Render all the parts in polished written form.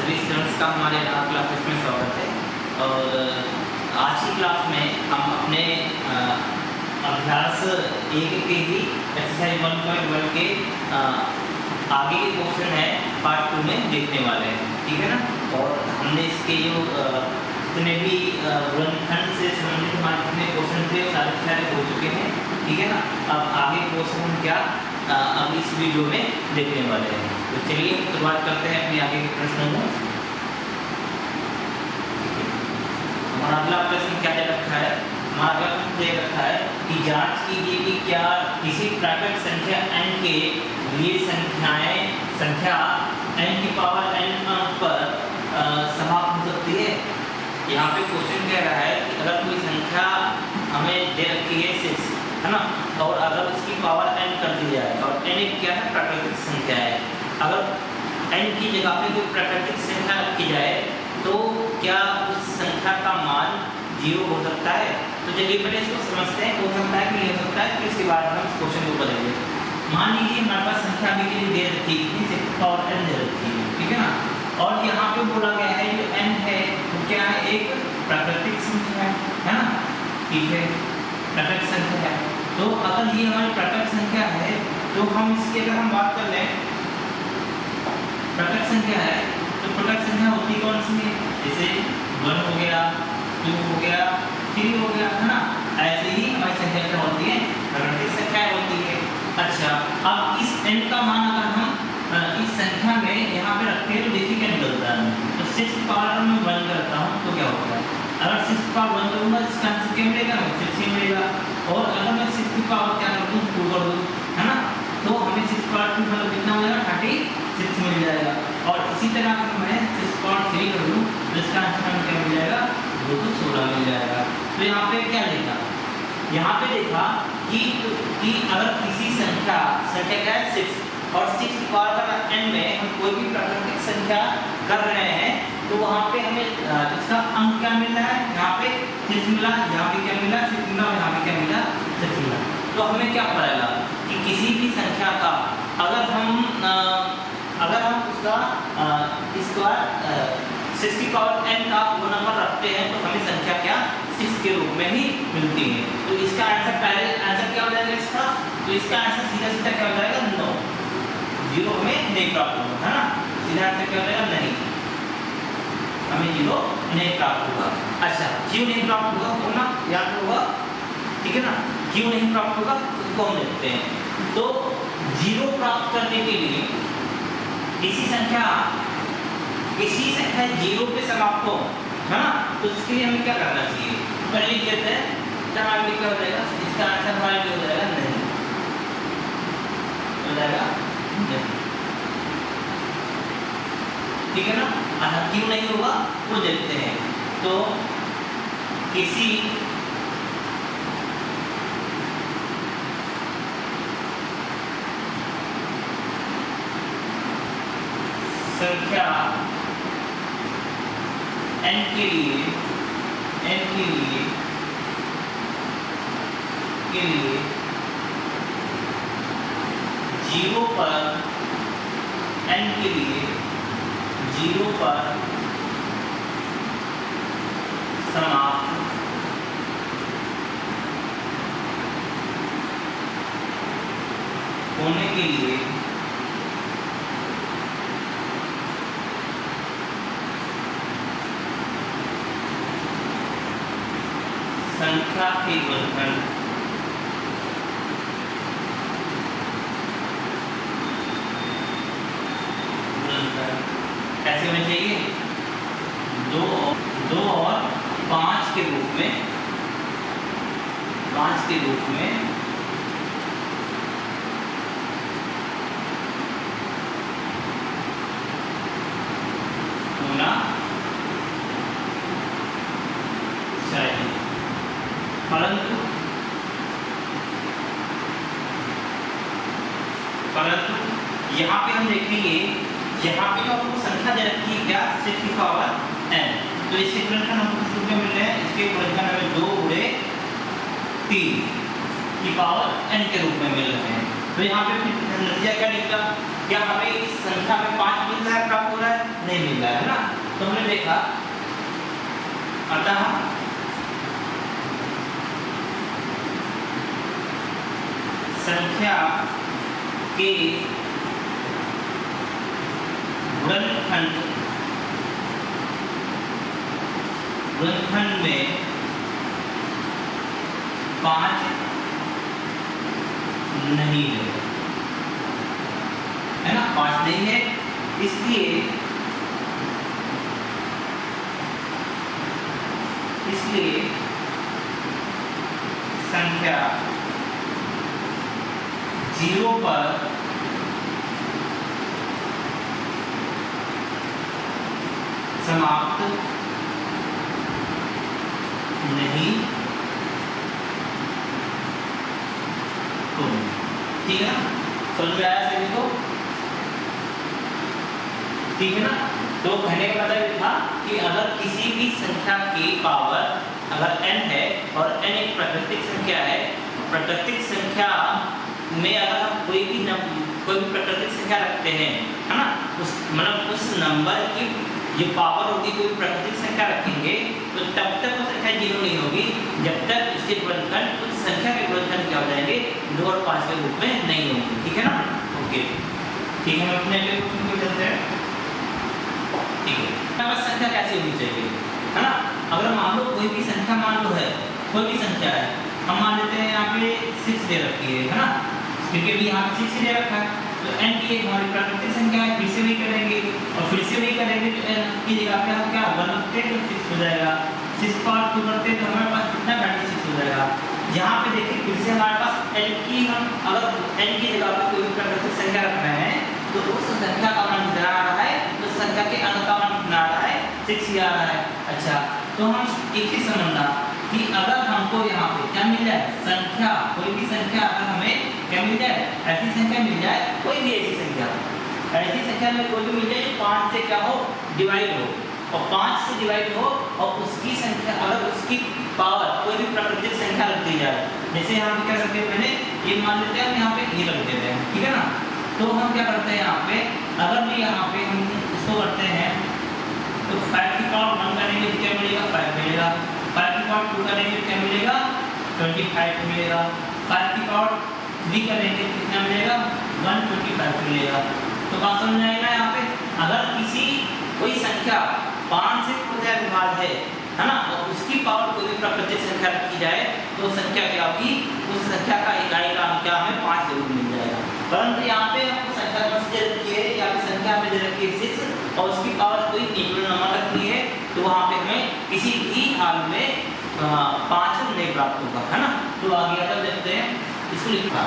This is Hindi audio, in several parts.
सभी स्टूडेंट्स का हमारे क्लासेस में स्वागत है। और आज की क्लास में हम अपने अभ्यास 1 के ही एक्सरसाइज 1.1 के आगे के क्वेश्चन है पार्ट 2 में देखने वाले हैं, ठीक है ना। और हमने इसके जो जितने भी वर्गखंड से संबंधित हमारे जितने क्वेश्चन थे सारे हो चुके हैं, ठीक है ना। अब आगे क्वेश्चन हम क्या अब इस वीडियो में देखने वाले हैं। तो चलिए शुरुआत करते हैं अपने आगे के प्रश्नों को। हमारा अगला प्रश्न क्या दे रखा है? हमारा अगला प्रश्न दे रखा है कि जांच कीजिए कि क्या किसी प्राकृत संख्या n के लिए संख्या n की पावर n पर समाप्त हो सकती है। यहाँ पे क्वेश्चन कह रहा है कि अगर कोई संख्या हमें दे रखी है 6, है ना, और अगर उसकी पावर n कर दी जाए और n एक क्या है, प्राकृतिक संख्या है। अगर n की जगह पे कोई प्राकृतिक संख्या रखी जाए तो क्या उस संख्या का मान 0 हो सकता है? तो चलिए पहले इसको समझते हैं। हो सकता है कि नहीं हो सकता है, फिर इसके बाद हम इस क्वेश्चन को करेंगे। मान लीजिए हमारे पास संख्या अभी के लिए दे रखी है 6 पावर n दे रखी है, ठीक है ना। और यहाँ पे बोला गया है जो n है वो क्या है, एक प्राकृतिक संख्या है ना, ठीक है, प्राकृतिक संख्या है। तो अगर ये हमारी प्राकृतिक संख्या है तो हम इसकी अगर हम बात कर लें, प्राकृतिक संख्या है तो प्राकृतिक संख्या होती कौन सी है? जैसे 1 हो गया, 2 हो गया, 3 हो गया, है ना। ऐसे ही हमारी संख्या क्या होती है, प्राकृतिक संख्या होती है। अच्छा, अब इस n का मान अगर हम इस संख्या में यहाँ पे रखते हैं तो देखिए क्या निकलता है। तो 6 की पावर में 1 करता हूँ तो क्या होता है, अगर 6 की पावर 1 करूँगा इसका आंसर क्या मिलेगा, 6 ही मिलेगा। और अगर मैं 6 की पावर क्या कर दूँ, 2 कर दूँ, है ना, तो हमें 6 की पावर 2 मतलब कितना हो जाएगा, 36 मिल जाएगा। और इसी तरह अगर मैं 6 की पावर 3 कर दूँ तो इसका आंसर हमें क्या मिल जाएगा, 216 मिल जाएगा। तो यहाँ पे क्या देखा, यहाँ पे देखा कि अगर किसी संख्या क्या है 6 और 6 की पावर n में हम कोई भी प्राकृतिक संख्या कर रहे हैं तो वहाँ पे हमें इसका अंक क्या मिल रहा है, यहाँ पे 6 मिला, यहाँ पे क्या मिला 6 मिला, यहाँ पे क्या मिला 6 मिला। तो हमें क्या पता लगा कि किसी भी संख्या का अगर हम उसका इसका 6 की पावर n का वो नंबर रखते हैं तो हमें संख्या क्या 6 के रूप में ही मिलती है। तो इसका आंसर पहले आंसर क्या हो जाएगा इसका, तो इसका आंसर सीधा क्या हो जाएगा, 9। 0 हमें नहीं प्राप्त होगा, है ना। सीधा आंसर क्या हो जाएगा, नहीं, हमें 0 नहीं प्राप्त होगा। अच्छा, क्यों नहीं प्राप्त होगा, बोलना याद होगा, ठीक है ना। क्यों नहीं प्राप्त होगा उसको हम देखते हैं। तो 0 प्राप्त करने के लिए किसी संख्या 0 पे समाप्त हो, है ना, तो उसके लिए हमें क्या करना चाहिए, पहले लिख लेते हैं। क्या हो जाएगा, इसका आंसर हमारे लिए हो जाएगा नहीं, हो जाएगा नहीं, ठीक है ना। अच्छा, क्यों नहीं होगा वो देखते हैं। तो किसी संख्या n के लिए 0 पर n के लिए 0 पर समाप्त होने के लिए संख्या के वर्गखंड कैसे होने चाहिए, 2 और 5 के रूप में, 5 के रूप में होना चाहिए। परंतु यहाँ पे हम देखेंगे, यहाँ पे जो आपको संख्या दे रखी है क्या 6 की पावर n, तो इसके गुणनखंड हमको किस रूप में मिल रहे हैं, इसके गुणनखंड हमें 2 गुणे 3 की पावर n के रूप में मिल रहे हैं। तो यहाँ पे नतीजा क्या निकला, क्या हमें इस संख्या में 5 मिल रहा है, प्राप्त हो रहा है? नहीं मिल रहा है ना। तो हमने देखा अतः संख्या के गुणनखंड में 5 नहीं है ना, 5 नहीं है, इसलिए संख्या 0 पर समाप्त नहीं होगी। ठीक है ना, समझ में आया सभी को? ठीक है ना। तो कहने का मतलब ये था कि अगर किसी भी संख्या की पावर अगर n है और n एक प्राकृतिक संख्या है, प्राकृतिक संख्या में अगर हम कोई भी प्राकृतिक संख्या रखते हैं, है ना, उस मतलब उस नंबर की ये पावर होगी, कोई प्राकृतिक संख्या रखेंगे तो तब तक वो संख्या 0 नहीं होगी जब तक उसके गुणनखंड उस संख्या के गुणनखंड क्या हो जाएंगे 2 और 5 के रूप में नहीं होंगे। ठीक है ना, ओके। ठीक है, हम अपने अगले क्वेश्चन को चलते हैं। ठीक है, बस संख्या कैसी होनी चाहिए, है ना। अगर मान लो कोई भी संख्या मान लो है, कोई भी संख्या है, हम मान लेते हैं यहाँ पे 6 दे रखी है ना, क्योंकि भी यहाँ पे 6 दे रखा है, तो n की एक हमारी प्राकृतिक संख्या है, फिर से वही करेंगे और फिर से वही करेंगे तो n की जगह पे हम क्या 1 रखते हैं तो 6 हो जाएगा, 6 पार्ट 2 करते हैं तो हमारे पास कितना वैल्यू 6 हो जाएगा। यहाँ पे देखिए फिर से हमारे पास n की, हम अगर n की जगह पे कोई प्राकृतिक संख्या रख रहे हैं तो उस संख्या का मान कितना आ रहा है, उस संख्या के अंक का मान कितना आ रहा है, 6 ही आ रहा है। अच्छा, तो हम एक ही समझना कि अगर हमको यहाँ पे क्या मिल जाए, संख्या, कोई भी संख्या अगर हमें क्या मिल जाए, ऐसी संख्या मिल जाए, कोई भी ऐसी संख्या में कोई भी मिल जाए जो 5 से क्या हो, डिवाइड हो, और 5 से डिवाइड हो और उसकी संख्या अगर उसकी पावर कोई भी प्राकृतिक संख्या रख दी जाए, जैसे हम क्या करते हैं, पहले ये मान लेते हैं, हम यहाँ पे ये रख देते हैं, ठीक है ना। तो हम क्या करते हैं यहाँ पे, अगर भी यहाँ पे हम इसको करते हैं तो 5 की पावर 1 करेंगे तो क्या मिलेगा, 5 मिलेगा, 5 की पावर 2 करेंगे तो क्या मिलेगा, 25 मिलेगा, 5 की पावर 3 करेंगे तो कितना मिलेगा, 125 मिलेगा। तो बात समझ आएगा यहाँ पे, अगर किसी कोई संख्या 5 से पूरा विभाज्य है ना, और उसकी पावर कोई भी प्राकृतिक संख्या रखी जाए तो संख्या क्या होगी, उस संख्या का इकाई का क्या हमें 5 जरूर मिल जाएगा। परंतु यहाँ पे आपको संख्या कौन सी दे रखी है, या फिर संख्या में दे रखी है 6 और उसकी पावर कोई नेचुरल नंबर रखनी है, तो वहाँ पे हमें किसी भी हाल में 5 नहीं प्राप्त होगा, है ना। तो आगे अगर देखते हैं, इसको लिखा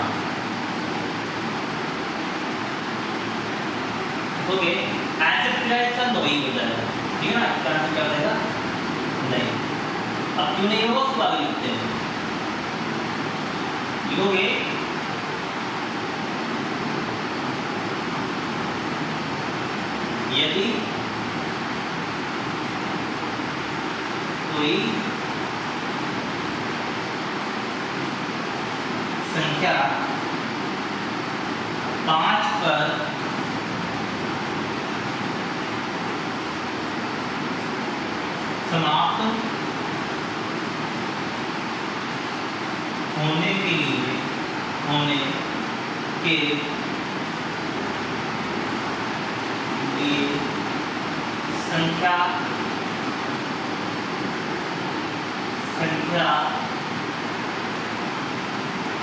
ओके, आंसर क्या है इसका 9 ही हो जाएगा, ठीक है ना। इसका आंसर क्या हो जाएगा, नहीं। अब क्यों नहीं होगा उसको आगे लिखते हैं, लिखोगे यदि कोई संख्या 5 पर समाप्त होने के लिए संख्या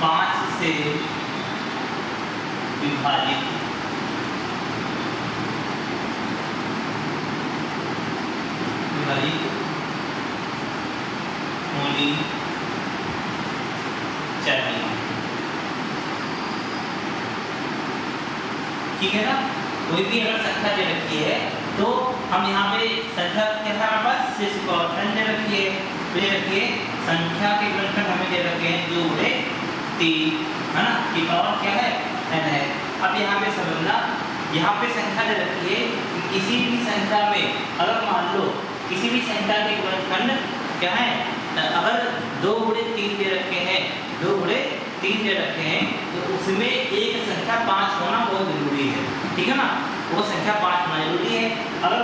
5 से विभाजित होनी चाहिए, ठीक है ना। कोई भी अगर संख्या दे रखी है तो हम यहाँ पे संख्या क्या है हमारे पास, 6 पावर 10 दे रखी है, तो ये रखिए संख्या के गुणनखंड हमें दे रखे हैं 2 बटे 3, है ना, की पावर क्या है, n है। अब यहाँ पे समझना, यहाँ पे संख्या दे रखी है कि किसी भी संख्या में अगर मान लो किसी भी संख्या के गुणनखंड क्या है, अगर 2 बटे 3 दे रखे हैं, 2 बटे 3 दे रखे हैं, तो उसमें एक संख्या 5 होना बहुत जरूरी है, ठीक है ना। वो संख्या 5 होना जरूरी है। अगर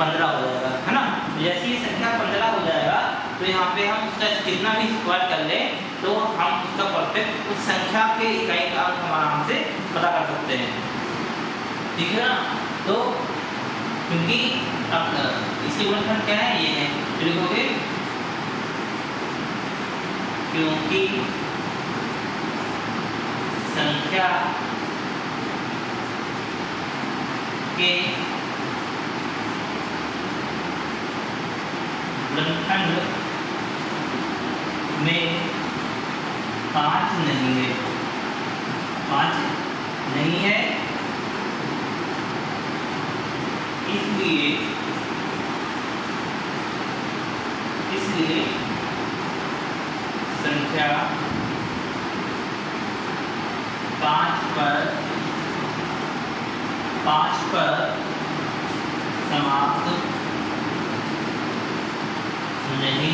15 हो जाएगा, है ना। जैसे ये संख्या 15 हो जाएगा तो यहाँ पे हम उसका कितना भी स्क्वायर कर ले तो हम उसका परफेक्ट उस संख्या के इकाई का अंक हम आराम से पता कर सकते हैं, ठीक है ना। तो क्योंकि अब इसके गुणनखंड क्या है, ये है, तो लिखोगे क्योंकि संख्या के गुणनखंड में 5 नहीं है, 5 नहीं है, इसलिए संख्या 5 पर समाप्त नहीं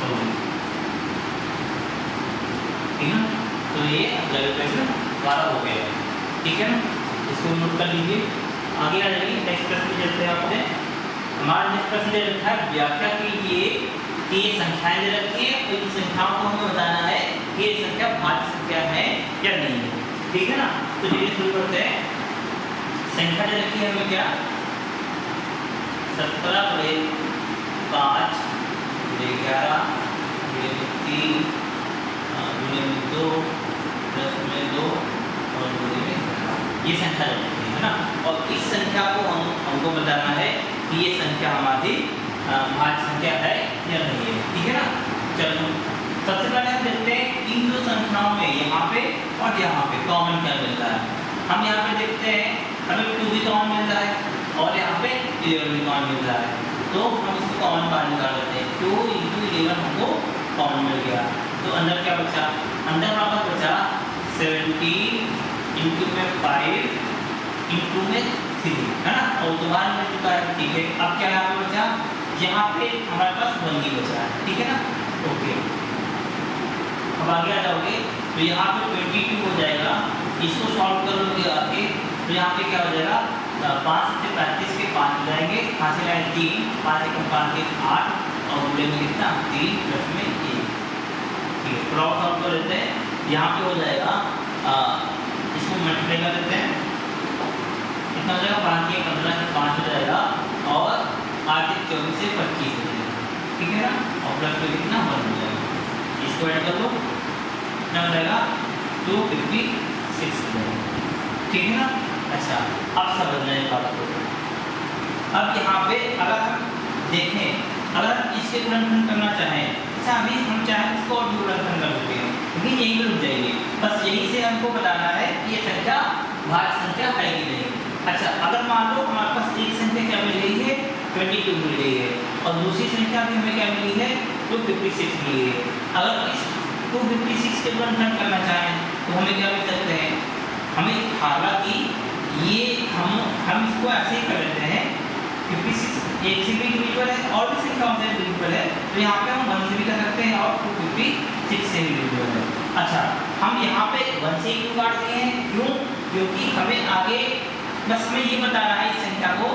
होगी, ठीक है। तो ये अगला प्रश्न 12 हो गया, ठीक है ना। इसको नोट कर लीजिए। आगे आ जाइए, नेक्स्ट प्रश्न चलते हैं। आपने हमारा नेक्स्ट प्रश्न दे रखा है, व्याख्या कीजिए कि ये संख्याएं दे रखी है तो इन संख्याओं को हमें बताना है कि ये संख्या भाज्य संख्या है या नहीं है, ठीक है ना। तो चलिए शुरू करते हैं। संख्या दे रखी है हमें क्या, 17 + 5 = 11 × 3 × 2 + 2 और ये संख्या दे रखी है ना। और इस संख्या को हमको बताना है कि ये संख्या हमारी भाज्य संख्या है या नहीं है, ठीक है ना। चलो सबसे पहले हम देखते हैं इन दो संख्याओं में यहाँ पे और यहाँ पे कॉमन क्या मिल रहा है। हम यहाँ पे देखते हैं हमें 2 भी कॉमन मिल रहा है और यहाँ पे 11 भी कॉमन मिल रहा है, तो हम इसको कॉमन बाहर निकाल लेते हैं। 2 × 11 हमको कॉमन मिल गया, तो अंदर क्या बचा, अंदर हमारा बचा 17 × 5 × 3, है ना। और तो बाहर मिल चुका है, ठीक है। अब क्या यहाँ पे बचा, यहाँ पे हमारे पास 1 ही बचा है, ठीक है ना। ओके, अब आगे आ जाओगे तो यहाँ पे 22 हो जाएगा। इसको सॉल्व करोगे आगे तो यहाँ पे क्या हो जाएगा, 5 से 35 के 5 हो जाएंगे, 5 से 3, 5 से 5 के 8 और बोलेंगे कितना 3 + में 1, ठीक है। क्रॉस आउट कर लेते हैं, यहाँ पे हो जाएगा इसको मल्टीप्लाई कर देते हैं, कितना हो जाएगा 5 के 15 के 5 हो जाएगा और 8 के 24 से 25 हो जाएगा, ठीक है ना। और प्लस में कितना 1 हो जाएगा, इसको ऐड कर लो, कितना हो जाएगा 256 हो जाएगा, ठीक है ना। अच्छा, अब समझना है बात को। अब यहाँ पे अगर हम देखें, अगर हम इसके गुणनखंड करना चाहें, अच्छा अभी हम चाहें इसको और भी गुणनखंड कर सकते हैं, लेकिन यहीं पर रुक जाइए। बस यहीं से हमको बताना है कि ये संख्या भाज्य संख्या है कि नहीं। अच्छा, अगर मान लो हमारे पास एक संख्या क्या मिल रही है, 22 मिल रही है, और दूसरी संख्या भी हमें क्या मिली है, 256 मिली है। अगर इस 256 के गुणनखंड करना चाहें तो हमें क्या कर सकते हैं, हमें हालांकि ये हम इसको ऐसे ही कर लेते हैं, 56 एक से भी डिविजिबल है और भी संख्याओं से डिविजिबल है, तो यहाँ पे हम 1 से भी कर सकते हैं और 256 से भी डिविजिबल है। अच्छा, हम यहाँ पे 1 से ही क्यों काट दिए हैं, क्यों, क्योंकि हमें आगे बस हमें ये बताना है इस संख्या को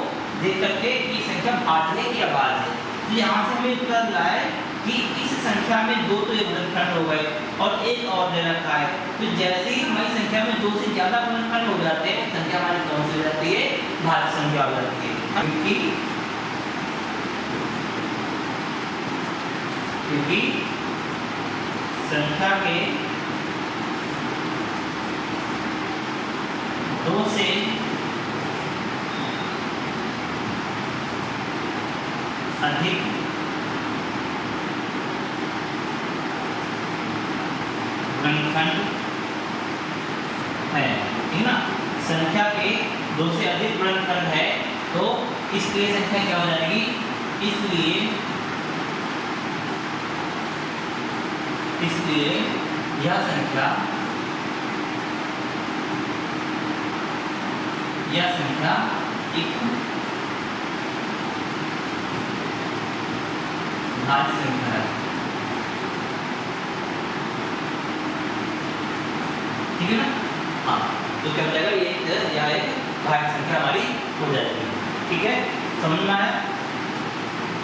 देख करके कि संख्या भाज्य है कि अभाज्य है। तो यहाँ से हमें पता चला है कि इस संख्या में 2 तो ये गुणनखंड हो गए और एक और दे रखा है, तो जैसे ही हमारी संख्या में 2 से ज्यादा गुणनखंड हो जाते हैं संख्या हमारी कौन सी हो जाती है, भाज्य संख्या हो जाती है। क्योंकि संख्या के 2 से अधिक गुणनखंड है, ठीक ना। संख्या के 2 से अधिक गुणनखंड है तो इसलिए संख्या क्या हो जाएगी, इसलिए यह संख्या एक भाज्य संख्या है, ठीक है ना। हाँ, तो क्या हो जाएगा, ये एक भाज्य संख्या हमारी हो जाएगी, ठीक है, समझ में आया?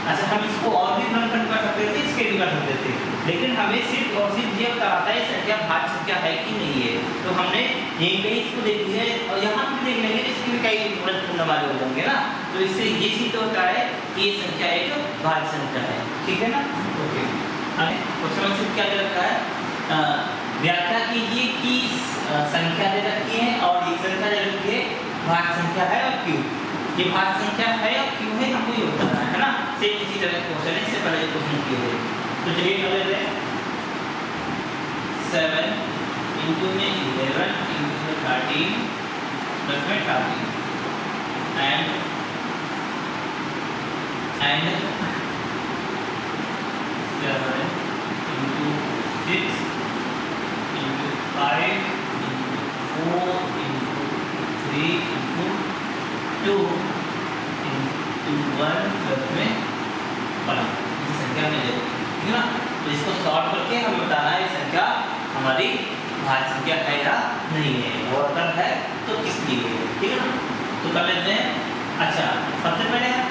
अच्छा, हम इसको और भी गुणनखंड कर सकते थे, इसके भी कर सकते थे, लेकिन हमें सिर्फ और सिर्फ ये बताता है संख्या भाज्य संख्या है कि नहीं है। तो हमने यहीं पे इसको देख लिया है और यहाँ भी देख लेंगे, इसके भी कई गुणनखंड हमारे हो जाएंगे ना। तो इससे ये सिद्ध होता है कि ये संख्या एक भाज्य संख्या है, ठीक है ना। ओके, क्वेश्चन में क्या दे रखा है, व्याख्या कीजिए कि संख्या दे रखी है और एक संख्या दे रखी है, भाज्य संख्या है और क्यों। ये भाज्य संख्या है और क्यों है हमको ये बताना है ना। सेम इसी तरह क्वेश्चन है, इससे पहले क्वेश्चन किए थे। तो चलिए कर लेते हैं। 7 into में 11 into में 13 plus में 13 and 7 into 6 into 5 into 4 into 3 into 2 into 1 plus में 1, ये संख्या में दे, ठीक है ना। तो इसको सॉल्व करके हमें बताना है संख्या हमारी भाज्य संख्या है या नहीं है, और अगर है तो किस लिए है, ठीक है ना। तो कर लेते हैं। अच्छा, सबसे पहले हम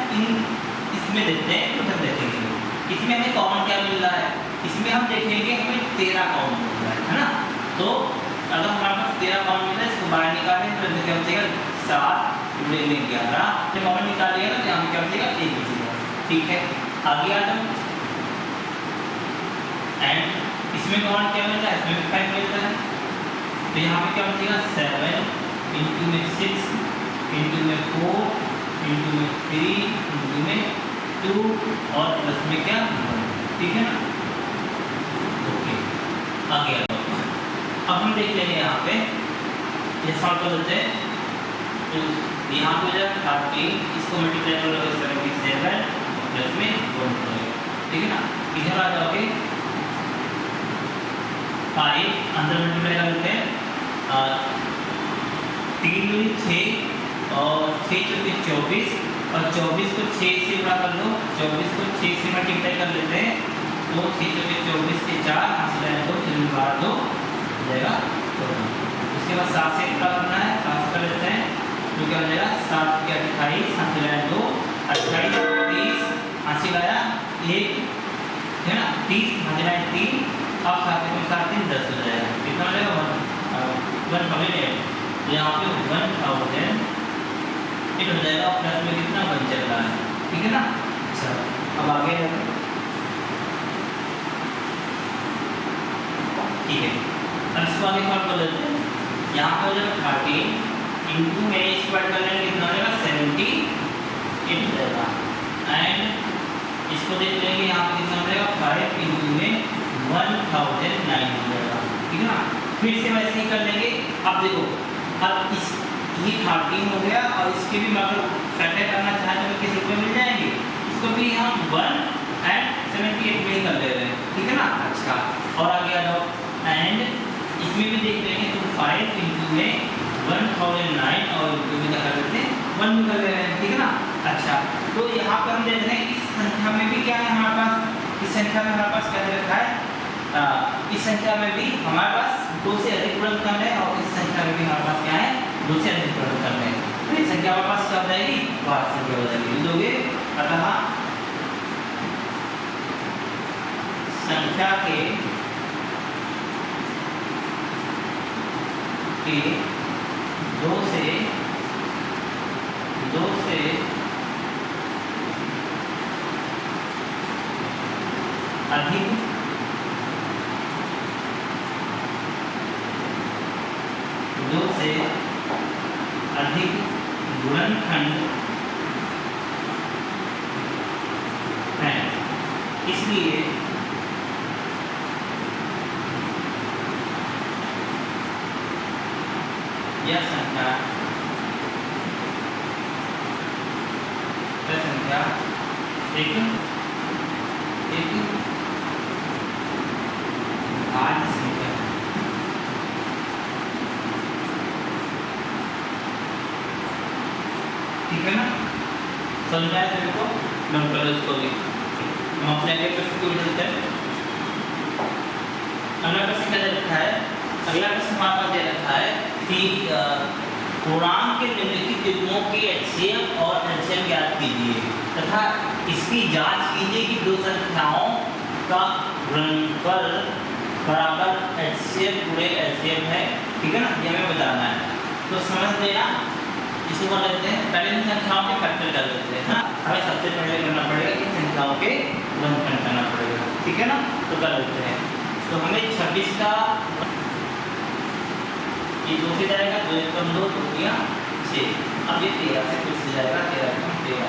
इसमें देखते हैं, तो हम देखेंगे इसमें हमें कॉमन क्या मिल रहा है। इसमें हम देखेंगे हमें 13 कॉमन मिल रहा है ना। तो अगर हमारे पास 13 कॉमन मिल रहा है, इसको बाहर निकालें तो क्या बचेगा 7 में 11, जब कॉमन निकालिएगा तो यहाँ क्या बचेगा 1 बचेगा, ठीक है। आगे आ जाओ, एंड इसमें कॉमन क्या मिलता है, इसमें 5 मिलता है, तो यहाँ पे क्या बचेगा 7 into में 6 into में 4 into में 3 into में 2 और प्लस में क्या 1, ठीक है ना। ओके, आगे आ जाओ। अब हम देख लेंगे यहाँ पे ये सॉल्व कर लेते हैं। तो यहाँ पे जो 30, इसको मल्टीप्लाई करोगे 77 प्लस में 1 करोगे, ठीक है ना। इधर आ जाओगे 5 अंदर मल्टीप्लाई कर लेते हैं, 3 दूनी 6 और 6 चौके 24 और 24 को 6 से गुणा कर लो, 24 को 6 से मल्टीप्लाई कर लेते हैं, तो 6 चौके 24 के 4 हासिल है 2, 3 बार 2 हो जाएगा 14। उसके बाद 7 से गुणा करना है, 7 से कर लेते हैं, तो क्या हो जाएगा 7 के 28 हासिल है 2, 28 30 हासिल आया 1, है ना, 30 हासिल आया 3, अब 7 में 7 3 10 हो जाएगा, कितना हो जाएगा 1,008। तो यहाँ पे 1000 इट हो जाएगा, प्लस में कितना 1 चल रहा है, ठीक है ना। अच्छा, अब आगे ठीक है, अब इसको आगे सॉल्व कर लेते हैं। यहाँ पे हो जाएगा 13 इंटू में स्क्वायर कर लेंगे, कितना हो जाएगा 78 हो जाएगा, एंड इसको देख लेंगे यहाँ पे कितना हो जाएगा 5 इंटू में 1009 हो जाएगा, ठीक है ना। फिर से वैसे ही कर लेंगे। अब देखो, अब इस ये 13 हो गया और इसके भी मतलब फैक्टर करना चाहें तो किस रूप में मिल जाएंगे, इसको भी हम 1 एंड 78 में ही कर ले रहे हैं, ठीक है ना। अच्छा, और आगे आ जाओ, एंड इसमें भी देख लेंगे तो 5 इंटू में 1009 और इंटू में क्या कर लेते हैं 1 में कर ले रहे हैं, ठीक है ना। अच्छा, तो यहाँ पर हम देख रहे हैं इस संख्या में भी क्या है हमारे पास, इस संख्या में हमारे पास क्या दे रखा है, इस संख्या में भी हमारे पास 2 से अधिक गुणनखंड है और इस संख्या में भी हमारे पास क्या है 2 से अधिक गुणनखंड है। तो ये संख्या हमारे पास क्या हो जाएगी, भाज्य संख्या हो जाएगी, दोगे। अतः संख्या के 2 से अधिक गुणनखंड हैं, इसलिए यह संख्या एक भाज्य संख्या है। ठीक है ना, समझाए तेरे को, नोट करो इसको भी। हम अपने अगले प्रश्न को चलते हैं। अगला प्रश्न क्या दे रखा है, अगला प्रश्न हमारे पास दे रखा है कि पूर्णांक के निम्नलिखित युग्मों के HCF और LCM ज्ञात कीजिए तथा इसकी जांच कीजिए कि दो संख्याओं का गुणनफल बराबर HCF गुणे LCM है। ठीक है ना, ये हमें बताना है। तो समझ लेना, इसको कर लेते हैं। पहले इन संख्याओं के फैक्टर कर लेते हैं। हमें सबसे पहले करना पड़ेगा इन संख्याओं के गुणनफल करना पड़ेगा। ठीक है ना, तो कर लेते हैं। तो हमें 26 का ये 2 से जाएगा, 2 × 2 2 × 6। अब ये 13 से कुछ से जाएगा, 13 × 13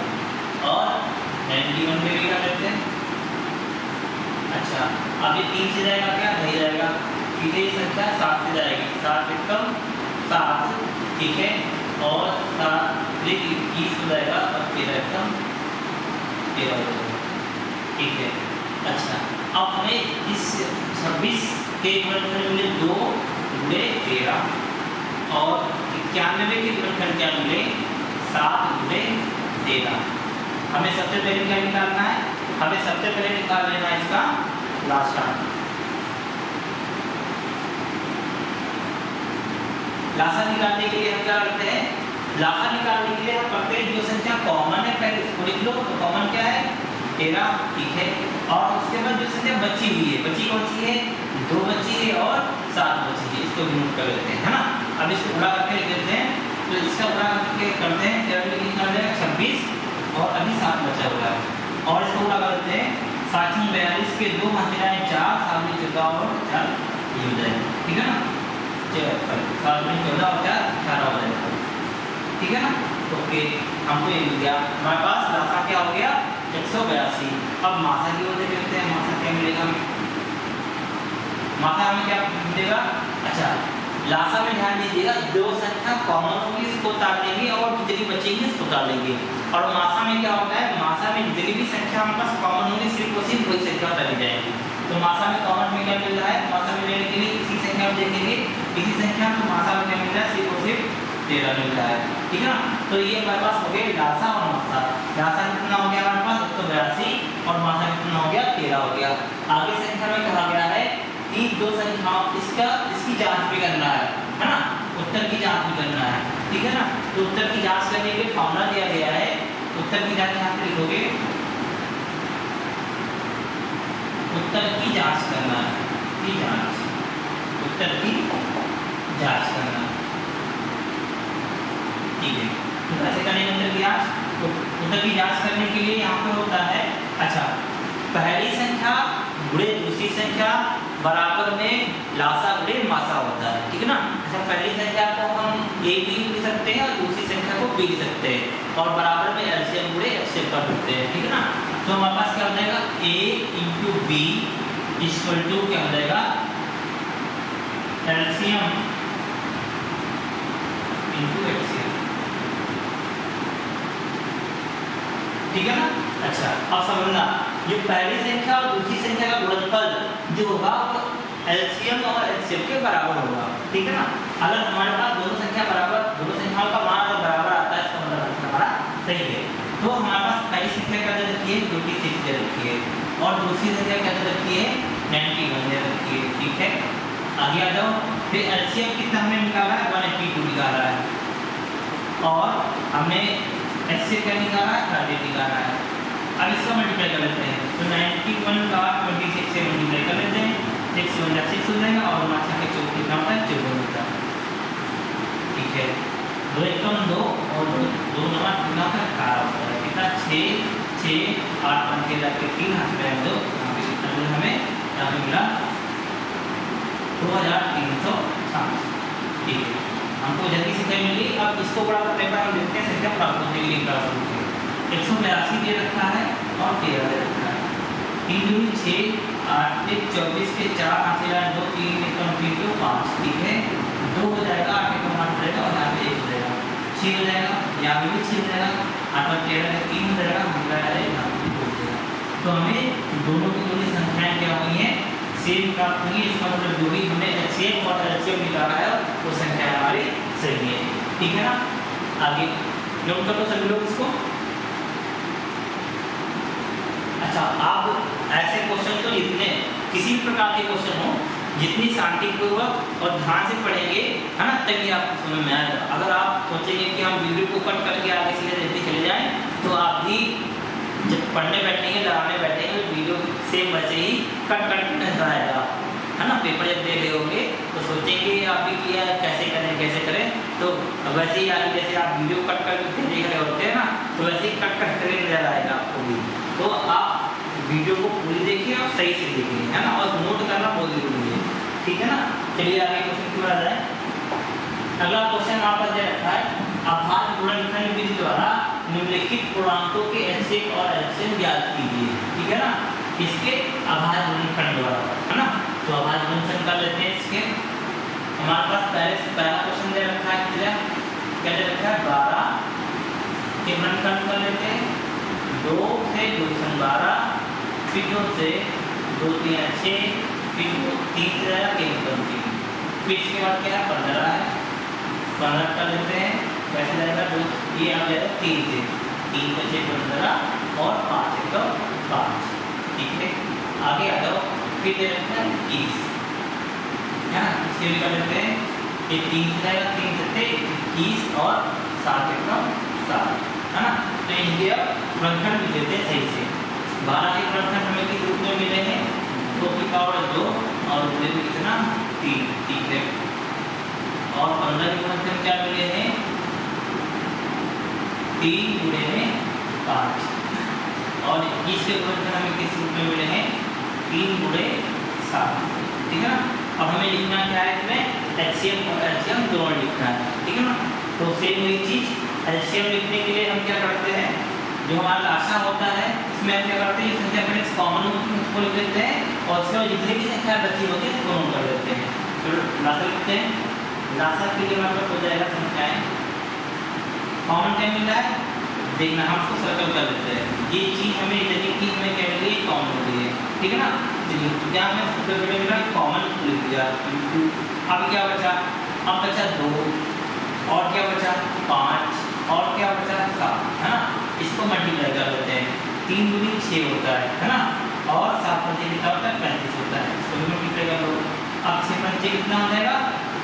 और 91 में भी कर लेते हैं। अच्छा, अब ये 3 से जाएगा, क्या नहीं जाएगा, सीधे ये संख्या 7 से जाएगी, 7 × 7। ठीक है, और 7 21 हो जाएगा और 13 × 13 हो जाएगा। ठीक है, अच्छा, अब हमें इस 26 के गुणनफल मिले 2 गुणे 13 और 91 के गुणनफल क्या मिले 7 गुणे 13। हमें सबसे पहले क्या निकालना है, हमें सबसे पहले निकाल लेना है इसका लासा। लासा निकालने के लिए हम क्या करते हैं, लासा निकालने के लिए हम करते हैं जो संख्या कॉमन है पहले उसको लिख लो। तो कॉमन क्या है 13। ठीक है, और उसके बाद जो संख्या बची हुई है, बची कौन सी है, 2 बची है और 7 बची है, इसको नोट कर लेते हैं, है ना। अब इसको गुणा करके लिख देते हैं। तो इसका गुणा करके करते हैं, क्या निकल जाएगा 26 और अभी 7 बचा हुआ है, और इसको गुणा कर देते हैं। 7 × 42 के 2 मात्रा 4, 7 × 14 और 4 ये हो जाएगा। ठीक है ना, 7 × 14 और 4 18 हो जाएगा। ठीक है ना, ओके, हमको ये मिल गया। हमारे पास लासा क्या हो गया 182। अब मासा की ओर देखते हैं, मासा क्या मिलेगा, मासा हमें क्या मिलेगा। अच्छा, लासा में ध्यान दीजिएगा, जो संख्या कॉमन होगी इसको उतार लेंगे और जितनी बचेगी इसको उतार लेंगे। और मासा में क्या होता है, मासा में जितनी भी संख्या हमारे पास कॉमन होगी सिर्फ और सिर्फ वही संख्या उतारी जाएगी। तो मासा में कॉमन में क्या मिल रहा है, मासा में लेने के लिए इसी संख्या में देखेंगे, इसी संख्या में मासा में क्या मिल रहा है, सिर्फ और सिर्फ 13 मिल रहा है। ठीक है ना, तो ये हमारे पास हो गया लासा और मासा। लासा कितना हो गया हमारे पास 182 और मासा कितना हो गया 13 हो गया। आगे संख्या में कहा गया है कि दो संख्याओं इसकी जांच भी करना है ना, उत्तर की जांच भी करना है। ठीक है ना, तो उत्तर की जांच करने के लिए फॉर्मूला दिया गया है। उत्तर की जांच यहाँ पे लिखोगे, उत्तर की जांच करना है, की जांच, उत्तर की जांच करना। ठीक है, तो कैसे करेंगे उत्तर की जांच, तो उत्तर की जांच करने के लिए यहाँ पे होता है, अच्छा, पहली संख्या गुणे दूसरी संख्या बराबर में लासा गुणे मासा होता है। ठीक है ना, अच्छा, पहली संख्या को हम a भी लिख सकते हैं और दूसरी संख्या को b लिख सकते हैं और बराबर में LCM गुणे HCF कर सकते हैं। ठीक है ना, तो हमारे पास क्या हो जाएगा a × b = क्या हो जाएगा LCM × HCF। ठीक है ना, अच्छा, अब समझना, ये पहली संख्या और दूसरी संख्या का गुणनफल जो होगा वो LCM और HCF के बराबर होगा। ठीक है ना, अगर हमारे पास दोनों संख्या बराबर, दोनों संख्याओं का मान अगर बराबर आता है इसका मतलब आंसर हमारा सही है। तो हमारे पास पहली संख्या क्या दे रखी है 26 दे रखी है और दूसरी संख्या क्या दे रखी है 91 दे रखी है। ठीक है, आगे आ जाओ। फिर LCM कितना हमने निकाला है 182 निकाला है और हमने HCF क्या निकाला है 30 निकाला है। अब इसका मल्टीप्लाई कर लेते हैं, तो 91 का 26 से मल्टीप्लाई कर लेते हैं, 6 × 1 = 6 हो जाएगा और 9 × 4 = कितना होता है 54 होता है। ठीक है, 2 × 1 = 2 और 2 × 9 कितना होता है 18 होता है। कितना 6 6 8 1 के जाके 3 हाथ में 2, यहाँ पे कितना दूर हमें यहाँ पे मिला 2360। ठीक है, हमको जल्दी से क्या मिली। अब इसको बड़ा करने पर हम देखते हैं संख्या प्राप्त होने के लिए क्या करेंगे। 182 दे रखा है और 13 दे रखा है, 3 × 6 8 × 24 के 4 8 × 2 3 × 3 = 5। ठीक है, 2 हो जाएगा, 8 × 8 हो जाएगा और यहाँ पे 1 हो जाएगा, 6 हो जाएगा, यहाँ पे भी 6 हो जाएगा, 8 और 13 का 3 हो जाएगा, यहाँ पे यहाँ पे 2 हो जाएगा। तो हमें दोनों की दोनों संख्याएं क्या हुई हैं सेम प्राप्त हुई। इसका मतलब जो भी हमने HCF और LCM निकाला है वो संख्या हमारी सही है। ठीक है ना, आगे नोट कर लो सभी लोग इसको। अच्छा, आप ऐसे क्वेश्चन तो लिखने किसी भी प्रकार के क्वेश्चन हो जितनी शांतिपूर्वक और ध्यान से पढ़ेंगे, है ना, तभी आपको समझ में आएगा। अगर आप सोचेंगे कि हम वीडियो को कट करके आगे सीधे देखते चले जाएं, तो आप भी जब पढ़ने बैठेंगे, लगाने बैठेंगे, तो वीडियो सेम वैसे ही कट करके नजर आएगा, है ना। पेपर जब दे रहे होंगे तो सोचेंगे आप भी कि यार कैसे करें, तो वैसे ही आगे जैसे आप वीडियो कट करके देख रहे होते हैं ना, तो वैसे ही कट करके नजर आएगा आपको भी। तो आप वीडियो को पूरी देखिए और सही से देखिए, है ना, और नोट करना बहुत जरूरी है, ठीक है ना। चलिए आगे क्वेश्चन की ओर आ जाए। अगला क्वेश्चन आप पर दे रखा है, आभाज्य गुणनखंड विधि द्वारा निम्नलिखित पूर्णांकों के एचसीएफ और एलसीएम ज्ञात कीजिए, ठीक है ना। इसके आभाज्य गुणनखंड द्वारा, है ना। तो आभाज्य गुणनखंड कर लेते हैं इसके। हमारे पास पहला क्वेश्चन दे रखा है, क्या दे रखा है, 12 के गुणनखंड कर लेते हैं। 2 से 2 से 12, फिर 2 से 2 3 6, फिर 3 से जाएगा 3 3, फिर इसके बाद क्या है 15 है, 15 कर लेते हैं। कैसे जाएगा, 2 ये आ जाएगा 3 से, 3 5 15 और 5 1 5, ठीक है। आगे आ जाओ, फिर दे रखा है 21, है ना, इसके भी कर लेते हैं। ये 3 से जाएगा, 3 से 21 और 7 1 7, है ना। तो इनके अब गुणनखंड भी देते हैं सही से। 12 के गुणनखंड हमें किस रूप में मिले हैं, 2 की पावर 2 और उधर भी कितना 3, ठीक है। और 15 के गुणनखंड क्या मिले हैं, 3 गुणे में 5, और 21 के गुणनखंड हमें किस रूप में मिले हैं, 3 गुणे 7, ठीक है ना। अब हमें लिखना क्या है, इसमें एचसीएम और एलसीएम दोनों लिखना है, ठीक है ना। तो सेम वही चीज, एलसीएम लिखने के लिए हम क्या करते हैं, जो हमारा लासा होता है इसमें हम क्या करते हैं, संख्या मैट्रिक्स कॉमन होती है उसको लिख लेते हैं, और उसके बाद जितनी भी संख्या बची होती है उसको नोट कर लेते हैं। तो लासा लिखते हैं, लासा के लिए मतलब हो जाएगा संख्याएं, कॉमन क्या मिला है देखना, हम उसको सर्कल कर लेते हैं। ये चीज हमें इतनी की हमें क्या मिली है, कॉमन होती है, ठीक है ना। चलिए क्या हमें सबसे मिला, कॉमन लिख दिया। अब क्या बचा, अब बचा 2, और क्या बचा 5, और क्या बचा 7, है ना। इसको मल्टीप्लाई कर लेते हैं, 3 दूनी 6 होता है ना, और 7 पंचे कितना होता है 35 होता है, इसको भी मल्टीप्लाई कर लो। अब 6 पंचे कितना हो जाएगा